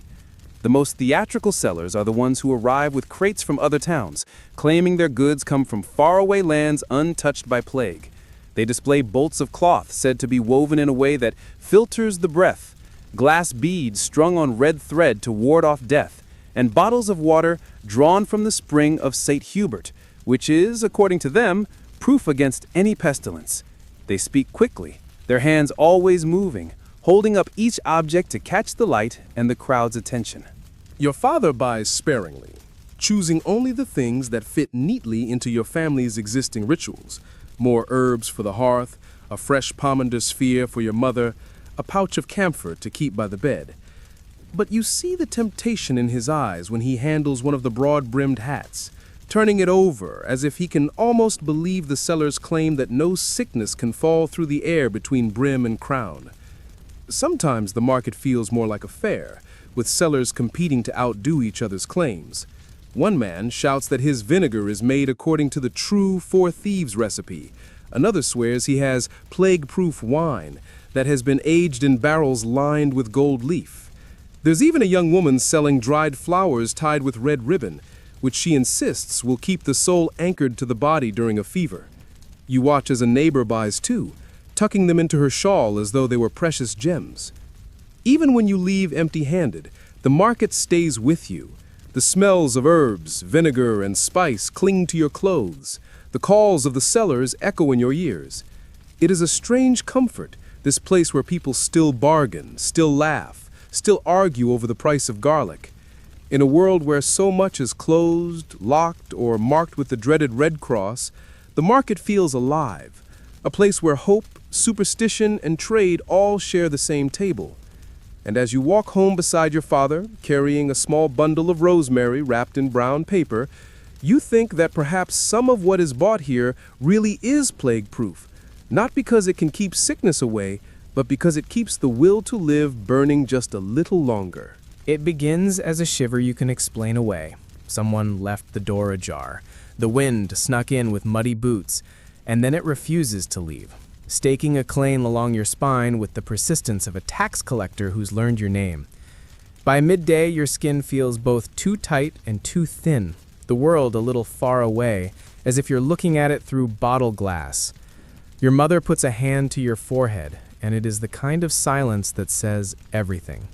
The most theatrical sellers are the ones who arrive with crates from other towns, claiming their goods come from faraway lands untouched by plague. They display bolts of cloth said to be woven in a way that filters the breath, glass beads strung on red thread to ward off death, and bottles of water drawn from the spring of St. Hubert, which is, according to them, proof against any pestilence. They speak quickly, their hands always moving, holding up each object to catch the light and the crowd's attention. Your father buys sparingly, choosing only the things that fit neatly into your family's existing rituals. More herbs for the hearth, a fresh pomander sphere for your mother, a pouch of camphor to keep by the bed. But you see the temptation in his eyes when he handles one of the broad-brimmed hats, turning it over as if he can almost believe the seller's claim that no sickness can fall through the air between brim and crown. Sometimes the market feels more like a fair, with sellers competing to outdo each other's claims. One man shouts that his vinegar is made according to the true Four Thieves recipe. Another swears he has plague-proof wine that has been aged in barrels lined with gold leaf. There's even a young woman selling dried flowers tied with red ribbon, which she insists will keep the soul anchored to the body during a fever. You watch as a neighbor buys too, tucking them into her shawl as though they were precious gems. Even when you leave empty-handed, the market stays with you. The smells of herbs, vinegar, and spice cling to your clothes. The calls of the sellers echo in your ears. It is a strange comfort, this place where people still bargain, still laugh, still argue over the price of garlic. In a world where so much is closed, locked, or marked with the dreaded Red Cross, the market feels alive, a place where hope, superstition, and trade all share the same table. And as you walk home beside your father, carrying a small bundle of rosemary wrapped in brown paper, you think that perhaps some of what is bought here really is plague-proof, not because it can keep sickness away, but because it keeps the will to live burning just a little longer. It begins as a shiver you can explain away. Someone left the door ajar. The wind snuck in with muddy boots, and then it refuses to leave, staking a claim along your spine with the persistence of a tax collector who's learned your name. By midday, your skin feels both too tight and too thin, the world a little far away, as if you're looking at it through bottle glass. Your mother puts a hand to your forehead, and it is the kind of silence that says everything.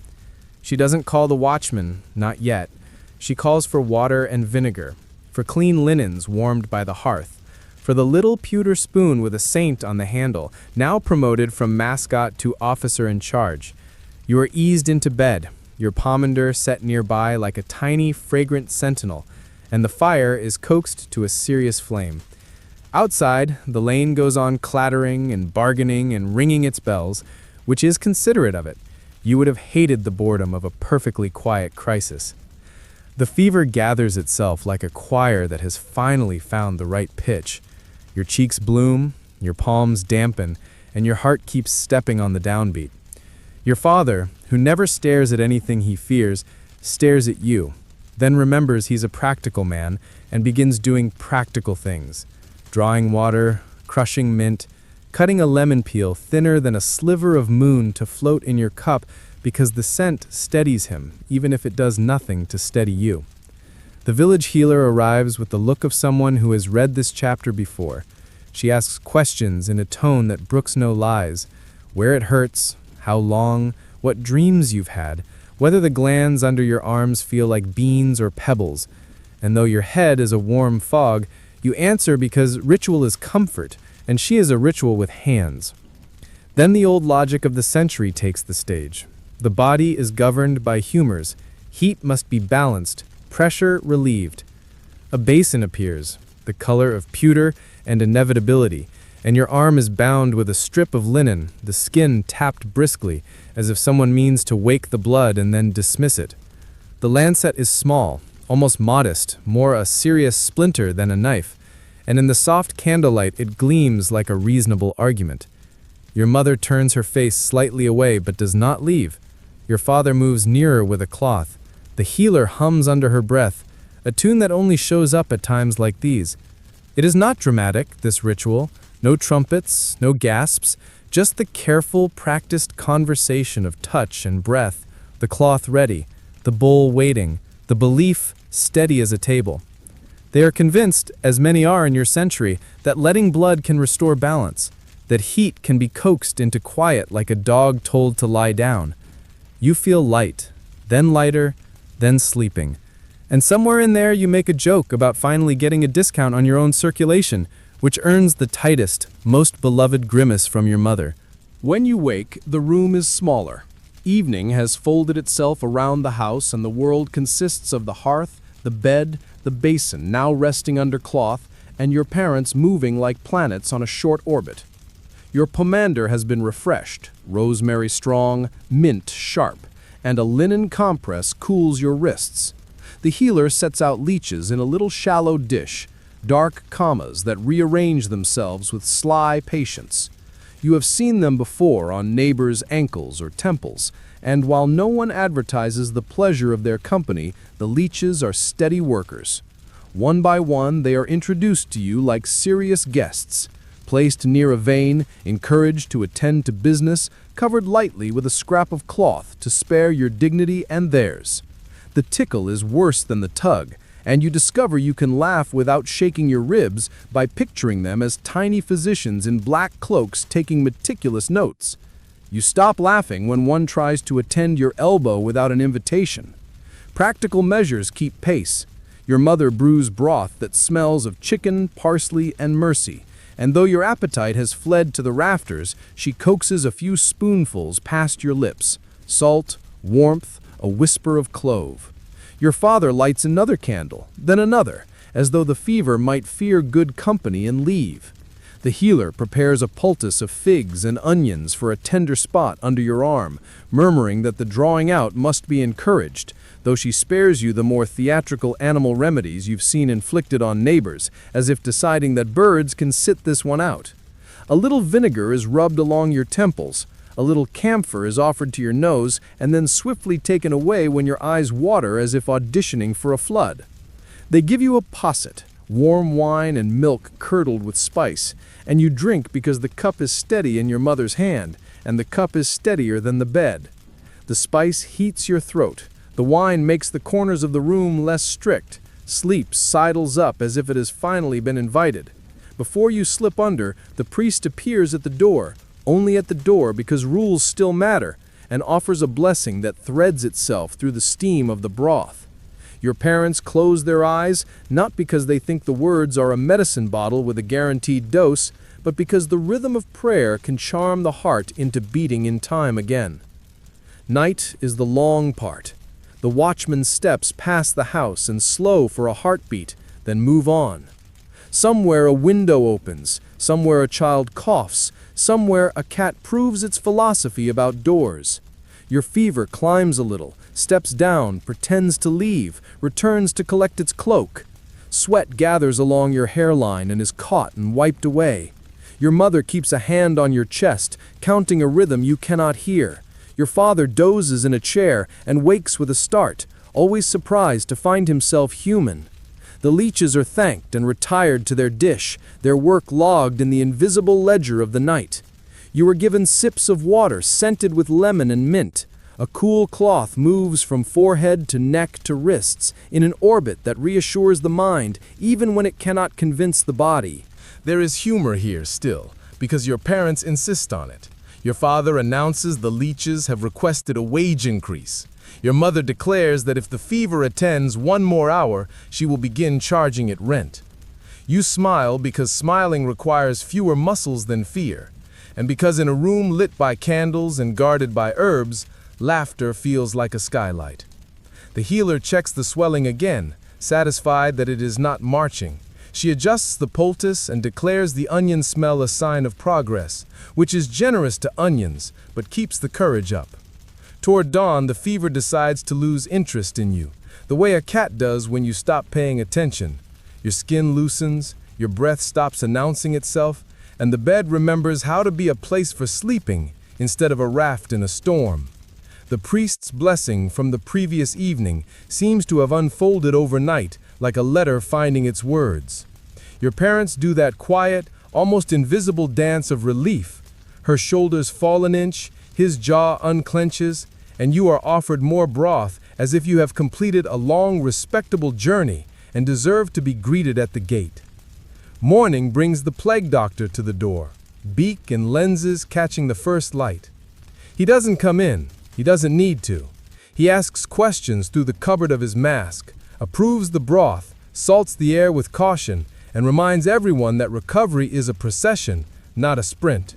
She doesn't call the watchman, not yet. She calls for water and vinegar, for clean linens warmed by the hearth, for the little pewter spoon with a saint on the handle, now promoted from mascot to officer in charge. You are eased into bed, your pomander set nearby like a tiny, fragrant sentinel, and the fire is coaxed to a serious flame. Outside, the lane goes on clattering and bargaining and ringing its bells, which is considerate of it. You would have hated the boredom of a perfectly quiet crisis. The fever gathers itself like a choir that has finally found the right pitch. Your cheeks bloom, your palms dampen, and your heart keeps stepping on the downbeat. Your father, who never stares at anything he fears, stares at you, then remembers he's a practical man and begins doing practical things. Drawing water, crushing mint, cutting a lemon peel thinner than a sliver of moon to float in your cup because the scent steadies him, even if it does nothing to steady you. The village healer arrives with the look of someone who has read this chapter before. She asks questions in a tone that brooks no lies. Where it hurts, how long, what dreams you've had, whether the glands under your arms feel like beans or pebbles. And though your head is a warm fog, you answer because ritual is comfort, and she is a ritual with hands. Then the old logic of the century takes the stage. The body is governed by humors. Heat must be balanced, pressure relieved. A basin appears, the color of pewter and inevitability, and your arm is bound with a strip of linen, the skin tapped briskly, as if someone means to wake the blood and then dismiss it. The lancet is small, almost modest, more a serious splinter than a knife, and in the soft candlelight it gleams like a reasonable argument. Your mother turns her face slightly away but does not leave. Your father moves nearer with a cloth. The healer hums under her breath, a tune that only shows up at times like these. It is not dramatic, this ritual. No trumpets, no gasps, just the careful, practiced conversation of touch and breath, the cloth ready, the bowl waiting, the belief steady as a table. They are convinced, as many are in your century, that letting blood can restore balance, that heat can be coaxed into quiet like a dog told to lie down. You feel light, then lighter, then sleeping. And somewhere in there you make a joke about finally getting a discount on your own circulation, which earns the tightest, most beloved grimace from your mother. When you wake, the room is smaller. Evening has folded itself around the house, and the world consists of the hearth, the bed, the basin now resting under cloth, and your parents moving like planets on a short orbit. Your pomander has been refreshed, rosemary strong, mint sharp, and a linen compress cools your wrists. The healer sets out leeches in a little shallow dish, dark commas that rearrange themselves with sly patience. You have seen them before on neighbors' ankles or temples, and while no one advertises the pleasure of their company, the leeches are steady workers. One by one, they are introduced to you like serious guests, placed near a vein, encouraged to attend to business, covered lightly with a scrap of cloth to spare your dignity and theirs. The tickle is worse than the tug, and you discover you can laugh without shaking your ribs by picturing them as tiny physicians in black cloaks taking meticulous notes. You stop laughing when one tries to attend your elbow without an invitation. Practical measures keep pace. Your mother brews broth that smells of chicken, parsley, and mercy, and though your appetite has fled to the rafters, she coaxes a few spoonfuls past your lips. Salt, warmth, a whisper of clove. Your father lights another candle, then another, as though the fever might fear good company and leave. The healer prepares a poultice of figs and onions for a tender spot under your arm, murmuring that the drawing out must be encouraged, though she spares you the more theatrical animal remedies you've seen inflicted on neighbors, as if deciding that birds can sit this one out. A little vinegar is rubbed along your temples, A little camphor is offered to your nose and then swiftly taken away when your eyes water as if auditioning for a flood. They give you a posset, warm wine and milk curdled with spice, and you drink because the cup is steady in your mother's hand, and the cup is steadier than the bed. The spice heats your throat. The wine makes the corners of the room less strict. Sleep sidles up as if it has finally been invited. Before you slip under, the priest appears at the door, only at the door because rules still matter, and offers a blessing that threads itself through the steam of the broth. Your parents close their eyes, not because they think the words are a medicine bottle with a guaranteed dose, but because the rhythm of prayer can charm the heart into beating in time again. Night is the long part. The watchman's steps pass the house and slow for a heartbeat, then move on. Somewhere a window opens, somewhere a child coughs, somewhere a cat proves its philosophy about doors. Your fever climbs a little, steps down, pretends to leave, returns to collect its cloak. Sweat gathers along your hairline and is caught and wiped away. Your mother keeps a hand on your chest, counting a rhythm you cannot hear. Your father dozes in a chair and wakes with a start, always surprised to find himself human. The leeches are thanked and retired to their dish, their work logged in the invisible ledger of the night. You are given sips of water scented with lemon and mint. A cool cloth moves from forehead to neck to wrists in an orbit that reassures the mind even when it cannot convince the body. There is humor here still, because your parents insist on it. Your father announces the leeches have requested a wage increase. Your mother declares that if the fever attends one more hour, she will begin charging it rent. You smile because smiling requires fewer muscles than fear, and because in a room lit by candles and guarded by herbs, laughter feels like a skylight. The healer checks the swelling again, satisfied that it is not marching. She adjusts the poultice and declares the onion smell a sign of progress, which is generous to onions, but keeps the courage up. Toward dawn, the fever decides to lose interest in you, the way a cat does when you stop paying attention. Your skin loosens, your breath stops announcing itself, and the bed remembers how to be a place for sleeping instead of a raft in a storm. The priest's blessing from the previous evening seems to have unfolded overnight, like a letter finding its words. Your parents do that quiet, almost invisible dance of relief. Her shoulders fall an inch, his jaw unclenches, and you are offered more broth as if you have completed a long, respectable journey and deserve to be greeted at the gate. Morning brings the plague doctor to the door, beak and lenses catching the first light. He doesn't come in. He doesn't need to. He asks questions through the cupboard of his mask, approves the broth, salts the air with caution, and reminds everyone that recovery is a procession, not a sprint.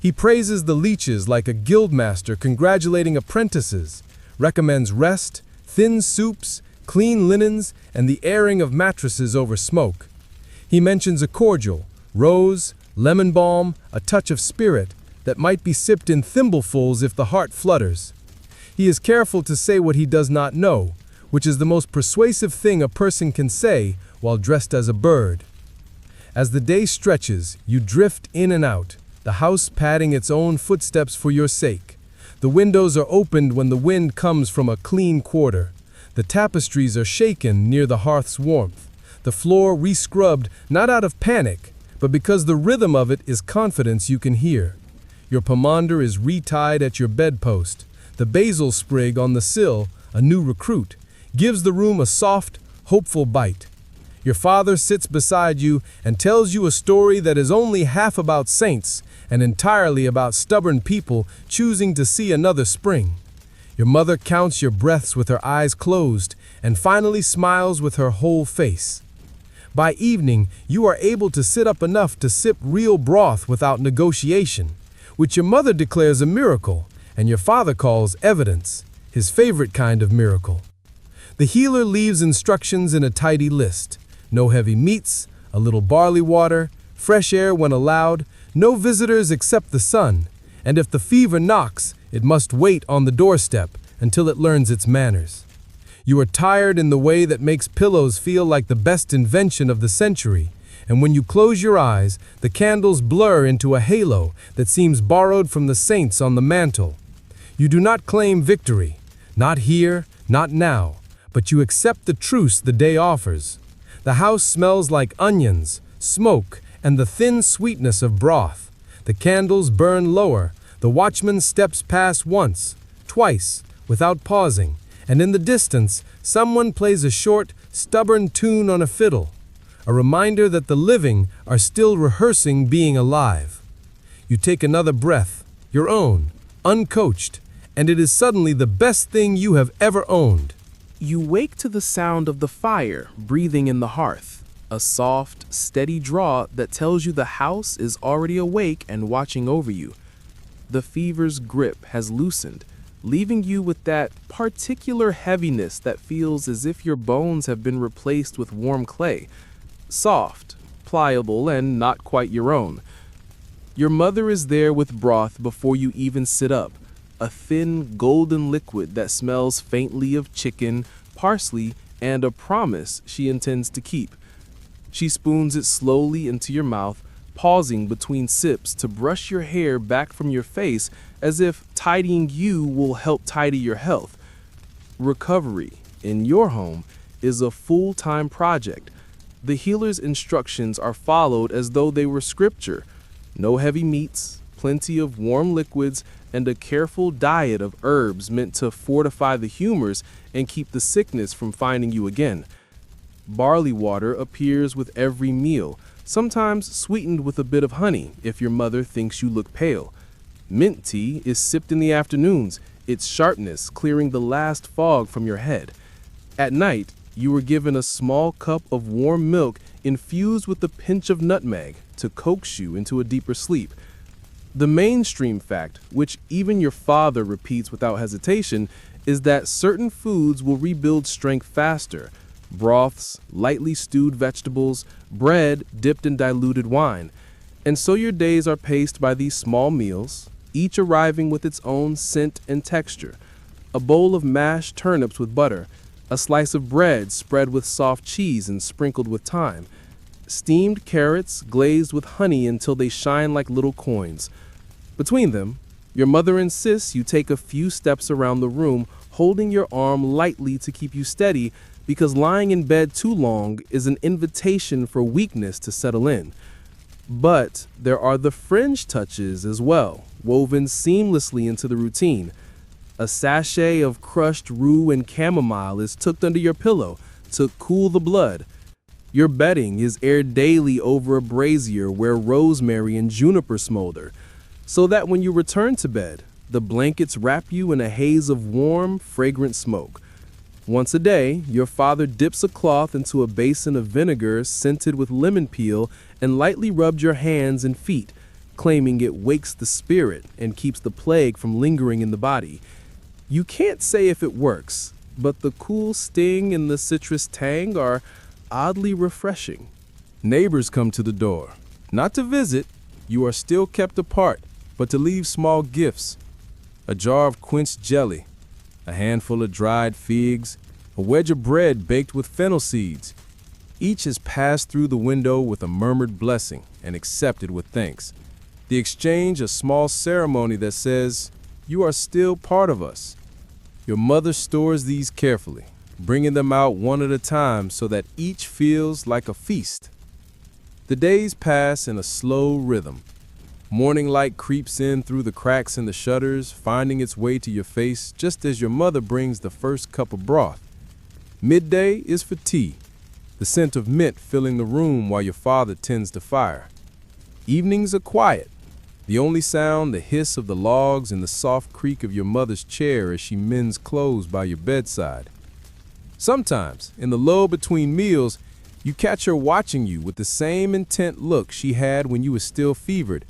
He praises the leeches like a guildmaster congratulating apprentices, recommends rest, thin soups, clean linens, and the airing of mattresses over smoke. He mentions a cordial, rose, lemon balm, a touch of spirit that might be sipped in thimblefuls if the heart flutters. He is careful to say what he does not know, which is the most persuasive thing a person can say while dressed as a bird. As the day stretches, you drift in and out, the house padding its own footsteps for your sake. The windows are opened when the wind comes from a clean quarter. The tapestries are shaken near the hearth's warmth. The floor re-scrubbed not out of panic, but because the rhythm of it is confidence you can hear. Your pomander is retied at your bedpost. The basil sprig on the sill, a new recruit, gives the room a soft, hopeful bite. Your father sits beside you and tells you a story that is only half about saints and entirely about stubborn people choosing to see another spring. Your mother counts your breaths with her eyes closed and finally smiles with her whole face. By evening, you are able to sit up enough to sip real broth without negotiation, which your mother declares a miracle and your father calls evidence, his favorite kind of miracle. The healer leaves instructions in a tidy list. No heavy meats, a little barley water, fresh air when allowed, no visitors except the sun, and if the fever knocks, it must wait on the doorstep until it learns its manners. You are tired in the way that makes pillows feel like the best invention of the century, and when you close your eyes, the candles blur into a halo that seems borrowed from the saints on the mantle. You do not claim victory, not here, not now, but you accept the truce the day offers. The house smells like onions, smoke, and the thin sweetness of broth. The candles burn lower, the watchman steps past once, twice, without pausing, and in the distance, someone plays a short, stubborn tune on a fiddle, a reminder that the living are still rehearsing being alive. You take another breath, your own, uncoached, and it is suddenly the best thing you have ever owned. You wake to the sound of the fire breathing in the hearth, a soft, steady draw that tells you the house is already awake and watching over you. The fever's grip has loosened, leaving you with that particular heaviness that feels as if your bones have been replaced with warm clay, soft, pliable, and not quite your own. Your mother is there with broth before you even sit up, a thin, golden liquid that smells faintly of chicken, parsley, and a promise she intends to keep. She spoons it slowly into your mouth, pausing between sips to brush your hair back from your face as if tidying you will help tidy your health. Recovery, in your home, is a full-time project. The healer's instructions are followed as though they were scripture. No heavy meats, plenty of warm liquids, and a careful diet of herbs meant to fortify the humors and keep the sickness from finding you again. Barley water appears with every meal, sometimes sweetened with a bit of honey if your mother thinks you look pale. Mint tea is sipped in the afternoons, its sharpness clearing the last fog from your head. At night, you were given a small cup of warm milk infused with a pinch of nutmeg to coax you into a deeper sleep. The mainstream fact, which even your father repeats without hesitation, is that certain foods will rebuild strength faster. Broths, lightly stewed vegetables, bread dipped in diluted wine. And so your days are paced by these small meals, each arriving with its own scent and texture. A bowl of mashed turnips with butter, a slice of bread spread with soft cheese and sprinkled with thyme, steamed carrots glazed with honey until they shine like little coins. Between them, your mother insists you take a few steps around the room, holding your arm lightly to keep you steady, because lying in bed too long is an invitation for weakness to settle in. But there are the fringe touches as well, woven seamlessly into the routine. A sachet of crushed rue and chamomile is tucked under your pillow to cool the blood. Your bedding is aired daily over a brazier where rosemary and juniper smolder, so that when you return to bed, the blankets wrap you in a haze of warm, fragrant smoke. Once a day, your father dips a cloth into a basin of vinegar scented with lemon peel and lightly rubs your hands and feet, claiming it wakes the spirit and keeps the plague from lingering in the body. You can't say if it works, but the cool sting and the citrus tang are oddly refreshing. Neighbors come to the door, not to visit, you are still kept apart, but to leave small gifts. A jar of quenched jelly, a handful of dried figs, a wedge of bread baked with fennel seeds. Each is passed through the window with a murmured blessing and accepted with thanks. The exchange a small ceremony that says, "You are still part of us." Your mother stores these carefully, bringing them out one at a time so that each feels like a feast. The days pass in a slow rhythm. Morning light creeps in through the cracks in the shutters, finding its way to your face just as your mother brings the first cup of broth. Midday is for tea, the scent of mint filling the room while your father tends the fire. Evenings are quiet, the only sound the hiss of the logs and the soft creak of your mother's chair as she mends clothes by your bedside. Sometimes, in the lull between meals, you catch her watching you with the same intent look she had when you were still fevered,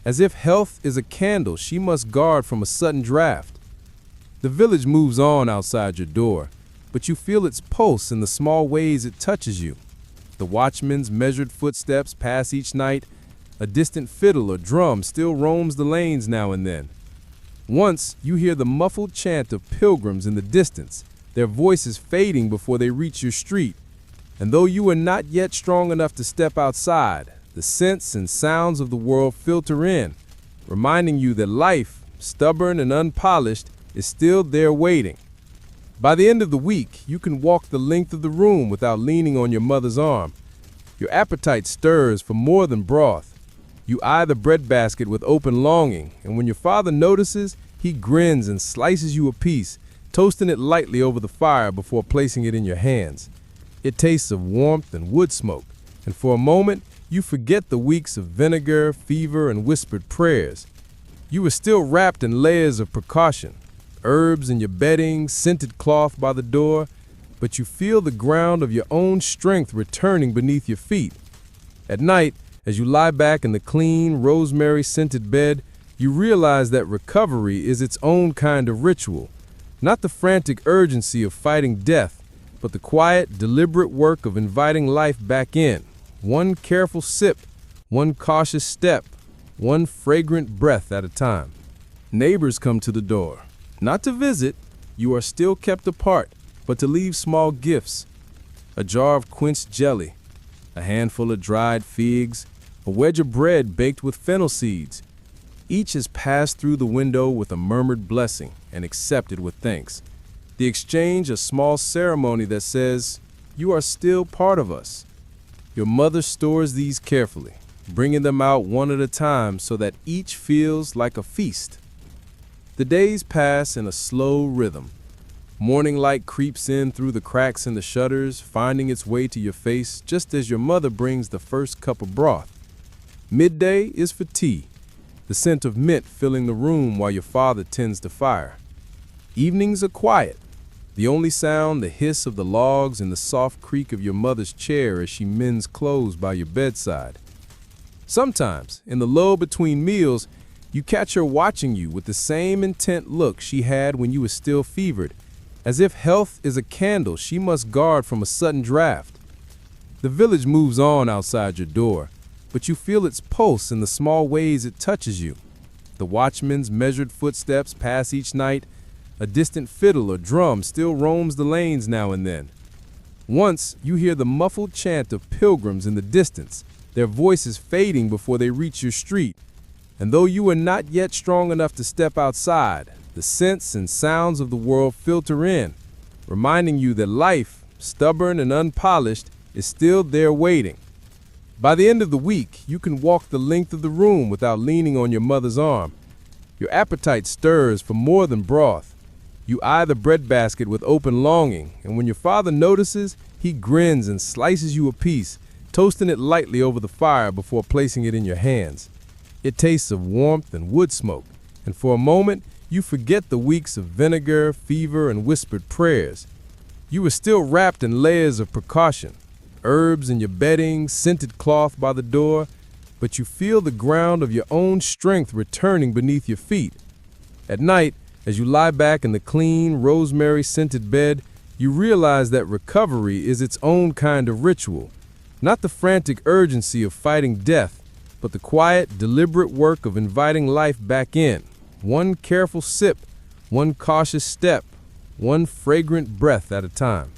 as if health is a candle she must guard from a sudden draft. The village moves on outside your door, but you feel its pulse in the small ways it touches you. The watchman's measured footsteps pass each night. A distant fiddle or drum still roams the lanes now and then. Once you hear the muffled chant of pilgrims in the distance, their voices fading before they reach your street. And though you are not yet strong enough to step outside, the scents and sounds of the world filter in, reminding you that life, stubborn and unpolished, is still there waiting. By the end of the week, you can walk the length of the room without leaning on your mother's arm. Your appetite stirs for more than broth. You eye the breadbasket with open longing, and when your father notices, he grins and slices you a piece, toasting it lightly over the fire before placing it in your hands. It tastes of warmth and wood smoke, and for a moment, you forget the weeks of vinegar, fever, and whispered prayers. You are still wrapped in layers of precaution, herbs in your bedding, scented cloth by the door, but you feel the ground of your own strength returning beneath your feet. At night, as you lie back in the clean, rosemary-scented bed, you realize that recovery is its own kind of ritual, not the frantic urgency of fighting death, but the quiet, deliberate work of inviting life back in, one careful sip, one cautious step, one fragrant breath at a time. Neighbors come to the door. Not to visit, you are still kept apart, but to leave small gifts. A jar of quenched jelly, a handful of dried figs, a wedge of bread baked with fennel seeds. Each is passed through the window with a murmured blessing and accepted with thanks. The exchange a small ceremony that says, "You are still part of us." Your mother stores these carefully, bringing them out one at a time so that each feels like a feast. The days pass in a slow rhythm. Morning light creeps in through the cracks in the shutters, finding its way to your face just as your mother brings the first cup of broth. Midday is for tea, the scent of mint filling the room while your father tends the fire. Evenings are quiet, the only sound the hiss of the logs and the soft creak of your mother's chair as she mends clothes by your bedside. Sometimes, in the lull between meals, you catch her watching you with the same intent look she had when you were still fevered, as if health is a candle she must guard from a sudden draft. The village moves on outside your door, but you feel its pulse in the small ways it touches you. The watchman's measured footsteps pass each night. A distant fiddle or drum still roams the lanes now and then. Once you hear the muffled chant of pilgrims in the distance, their voices fading before they reach your street. And though you are not yet strong enough to step outside, the scents and sounds of the world filter in, reminding you that life, stubborn and unpolished, is still there waiting. By the end of the week, you can walk the length of the room without leaning on your mother's arm. Your appetite stirs for more than broth. You eye the breadbasket with open longing, and when your father notices, he grins and slices you a piece, toasting it lightly over the fire before placing it in your hands. It tastes of warmth and wood smoke, and for a moment, you forget the weeks of vinegar, fever, and whispered prayers. You are still wrapped in layers of precaution, herbs in your bedding, scented cloth by the door, but you feel the ground of your own strength returning beneath your feet. At night, as you lie back in the clean, rosemary-scented bed, you realize that recovery is its own kind of ritual, not the frantic urgency of fighting death, but the quiet, deliberate work of inviting life back in, one careful sip, one cautious step, one fragrant breath at a time.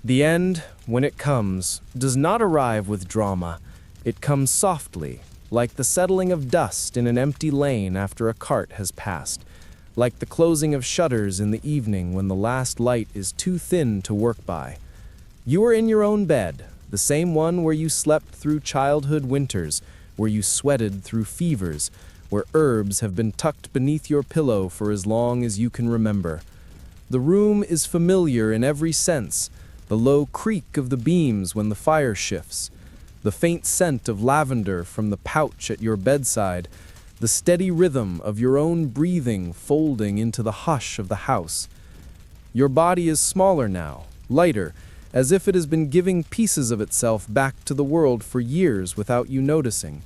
The end, when it comes, does not arrive with drama. It comes softly, like the settling of dust in an empty lane after a cart has passed, like the closing of shutters in the evening when the last light is too thin to work by. You are in your own bed, the same one where you slept through childhood winters, where you sweated through fevers, where herbs have been tucked beneath your pillow for as long as you can remember. The room is familiar in every sense, the low creak of the beams when the fire shifts, the faint scent of lavender from the pouch at your bedside, the steady rhythm of your own breathing folding into the hush of the house. Your body is smaller now, lighter, as if it has been giving pieces of itself back to the world for years without you noticing.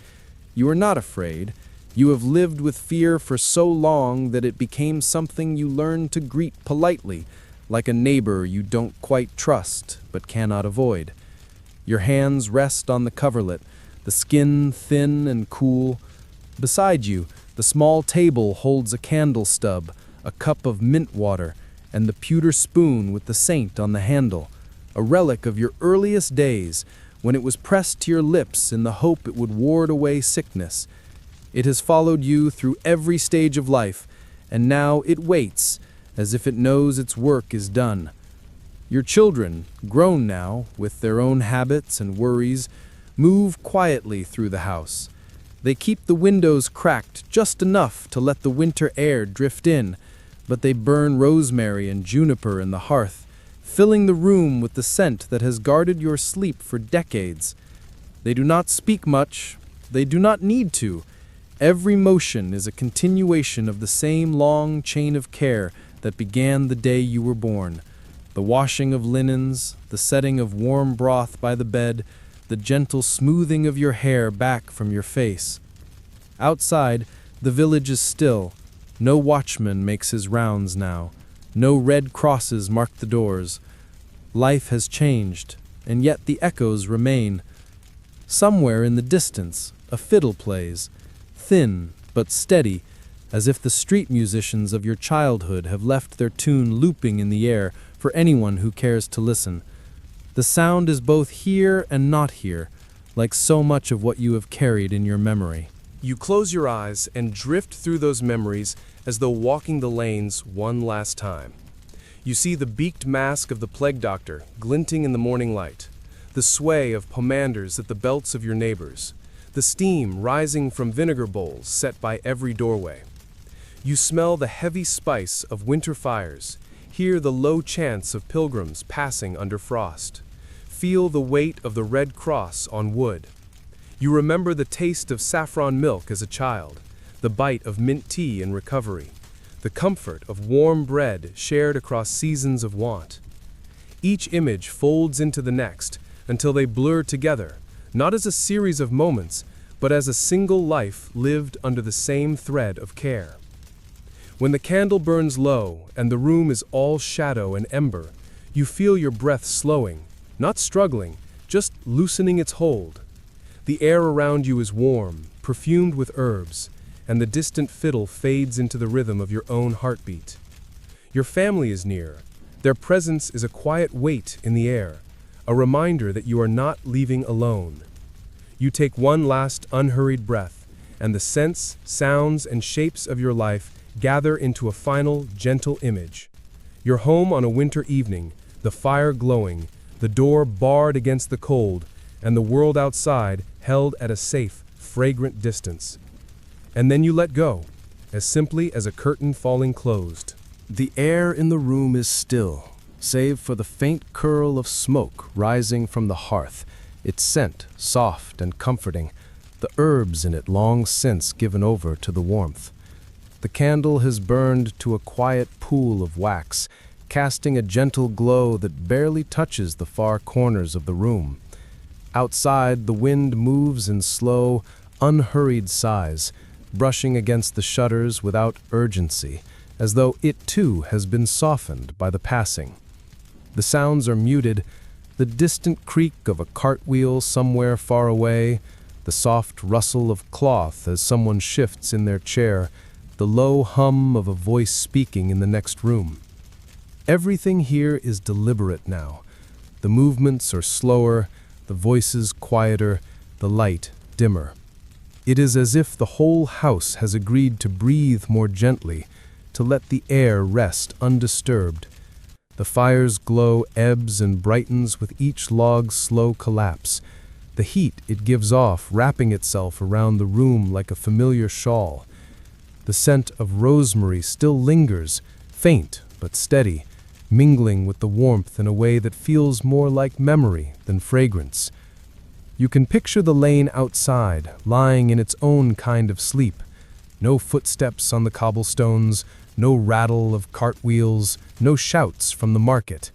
You are not afraid. You have lived with fear for so long that it became something you learned to greet politely, like a neighbor you don't quite trust but cannot avoid. Your hands rest on the coverlet, the skin thin and cool. Beside you, the small table holds a candle stub, a cup of mint water, and the pewter spoon with the saint on the handle. a relic of your earliest days, when it was pressed to your lips in the hope it would ward away sickness. It has followed you through every stage of life, and now it waits, as if it knows its work is done. Your children, grown now, with their own habits and worries, move quietly through the house. They keep the windows cracked just enough to let the winter air drift in, but they burn rosemary and juniper in the hearth, filling the room with the scent that has guarded your sleep for decades. They do not speak much. They do not need to. Every motion is a continuation of the same long chain of care that began the day you were born. The washing of linens, the setting of warm broth by the bed, the gentle smoothing of your hair back from your face. Outside, the village is still. No watchman makes his rounds now. No red crosses mark the doors. Life has changed, and yet the echoes remain. Somewhere in the distance, a fiddle plays, thin but steady, as if the street musicians of your childhood have left their tune looping in the air for anyone who cares to listen. The sound is both here and not here, like so much of what you have carried in your memory. You close your eyes and drift through those memories as though walking the lanes one last time. You see the beaked mask of the plague doctor glinting in the morning light, the sway of pomanders at the belts of your neighbors, the steam rising from vinegar bowls set by every doorway. You smell the heavy spice of winter fires, hear the low chants of pilgrims passing under frost, feel the weight of the Red Cross on wood. You remember the taste of saffron milk as a child, the bite of mint tea in recovery, the comfort of warm bread shared across seasons of want. Each image folds into the next until they blur together, not as a series of moments, but as a single life lived under the same thread of care. When the candle burns low and the room is all shadow and ember, you feel your breath slowing, not struggling, just loosening its hold. The air around you is warm, perfumed with herbs, and the distant fiddle fades into the rhythm of your own heartbeat. Your family is near. Their presence is a quiet weight in the air, a reminder that you are not leaving alone. You take one last unhurried breath, and the scents, sounds, and shapes of your life gather into a final, gentle image. Your home on a winter evening, the fire glowing, the door barred against the cold, and the world outside held at a safe, fragrant distance. And then you let go, as simply as a curtain falling closed. The air in the room is still, save for the faint curl of smoke rising from the hearth, its scent soft and comforting, the herbs in it long since given over to the warmth. The candle has burned to a quiet pool of wax, casting a gentle glow that barely touches the far corners of the room. Outside, the wind moves in slow, unhurried sighs, brushing against the shutters without urgency, as though it too has been softened by the passing. The sounds are muted, the distant creak of a cartwheel somewhere far away, the soft rustle of cloth as someone shifts in their chair, the low hum of a voice speaking in the next room. Everything here is deliberate now. The movements are slower, the voices quieter, the light dimmer. It is as if the whole house has agreed to breathe more gently, to let the air rest undisturbed. The fire's glow ebbs and brightens with each log's slow collapse, the heat it gives off wrapping itself around the room like a familiar shawl. The scent of rosemary still lingers, faint but steady, mingling with the warmth in a way that feels more like memory than fragrance. You can picture the lane outside, lying in its own kind of sleep. No footsteps on the cobblestones, no rattle of cartwheels, no shouts from the market.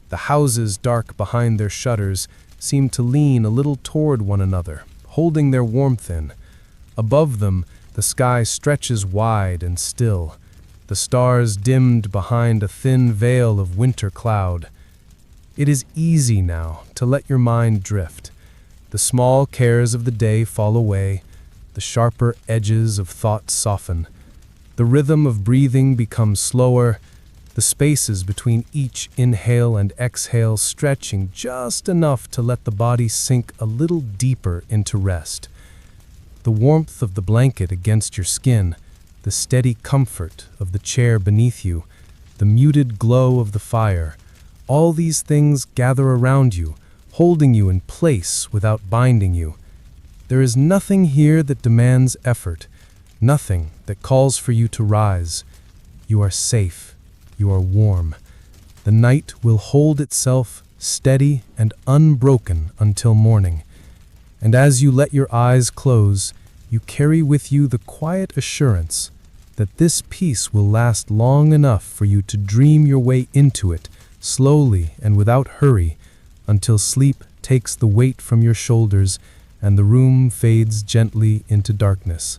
The houses dark behind their shutters seem to lean a little toward one another, holding their warmth in. Above them, the sky stretches wide and still, the stars dimmed behind a thin veil of winter cloud. It is easy now to let your mind drift. The small cares of the day fall away, the sharper edges of thought soften. The rhythm of breathing becomes slower, the spaces between each inhale and exhale stretching just enough to let the body sink a little deeper into rest. The warmth of the blanket against your skin, the steady comfort of the chair beneath you, the muted glow of the fire, all these things gather around you, holding you in place without binding you. There is nothing here that demands effort, nothing that calls for you to rise. You are safe. You are warm. The night will hold itself steady and unbroken until morning. And as you let your eyes close, you carry with you the quiet assurance that this peace will last long enough for you to dream your way into it, slowly and without hurry, until sleep takes the weight from your shoulders and the room fades gently into darkness.